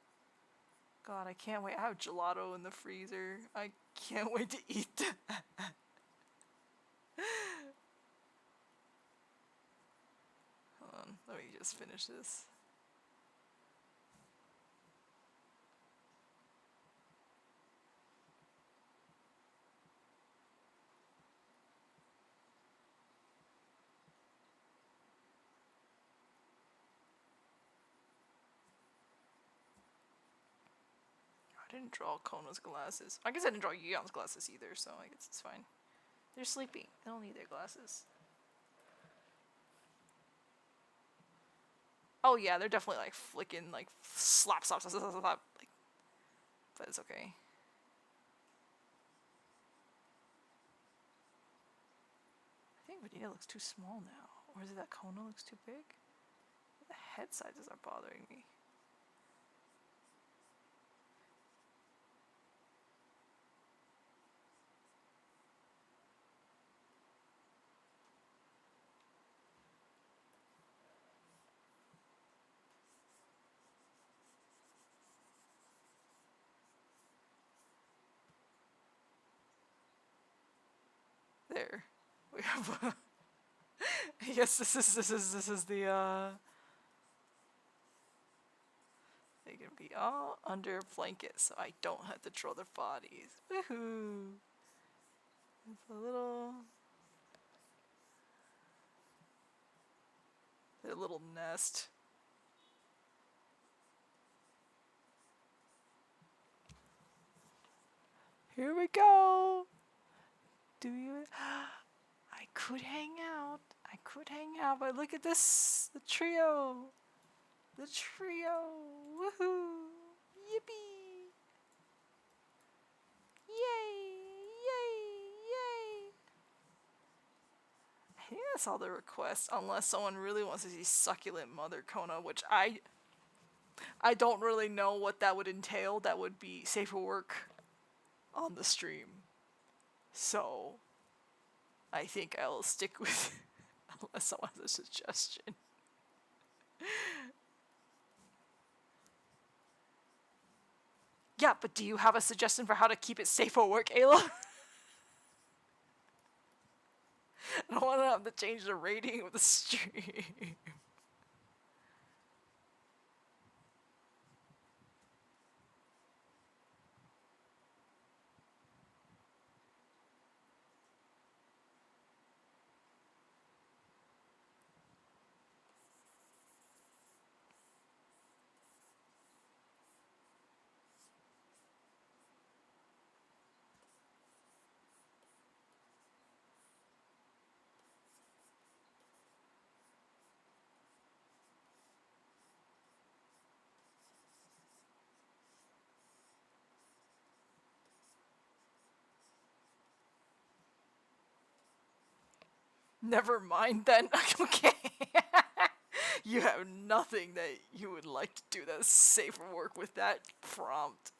God, I can't wait. I have gelato in the freezer. I can't wait to eat that. Hold on, let me just finish this. I didn't draw Kona's glasses. I guess I didn't draw Yeon's glasses either, so I guess it's fine. They're sleeping. They don't need their glasses. Oh yeah, they're definitely like flicking, like slap, slap, slap, slap, slap, slap. Like, but it's okay. I think Vegeta looks too small now. Or is it that Kona looks too big? The head sizes are bothering me. There. We have I guess this is the they can be all under a blanket so I don't have to draw their bodies. Woohoo! It's a little nest. Here we go. Do you? I could hang out. I could hang out, but look at this. The trio. The trio. Woohoo. Yippee. Yay. Yay. Yay. I think that's all the requests, unless someone really wants to see succulent Mother Kona, which I don't really know what that would entail. That would be safer work on the stream. So I think I'll stick with unless someone has a suggestion. Yeah, but do you have a suggestion for how to keep it safe for work, Ayla? I don't want to have to change the rating of the stream. Never mind then. Okay. You have nothing that you would like to do that's safe for work with that prompt.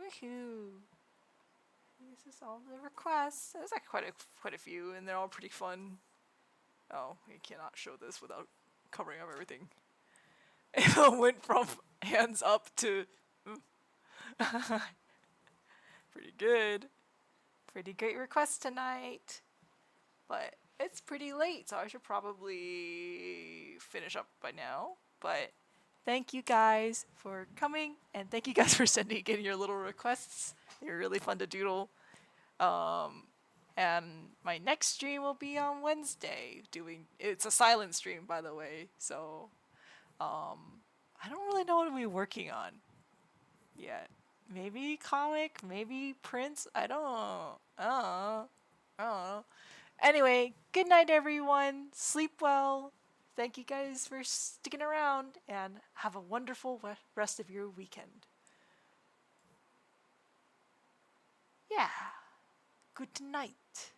Woohoo! This is all the requests. There's like quite a few, and they're all pretty fun. Oh, we cannot show this without covering up everything. It went from hands up to pretty good. Pretty great request tonight. But it's pretty late, so I should probably finish up by now. But thank you guys for coming, and thank you guys for sending in your little requests. They're really fun to doodle. And my next stream will be on Wednesday. It's a silent stream, by the way. So, I don't really know what we're working on yet. Maybe comic, maybe prints. I don't know. Anyway, good night, everyone. Sleep well. Thank you guys for sticking around, and have a wonderful rest of your weekend. Yeah. Good night.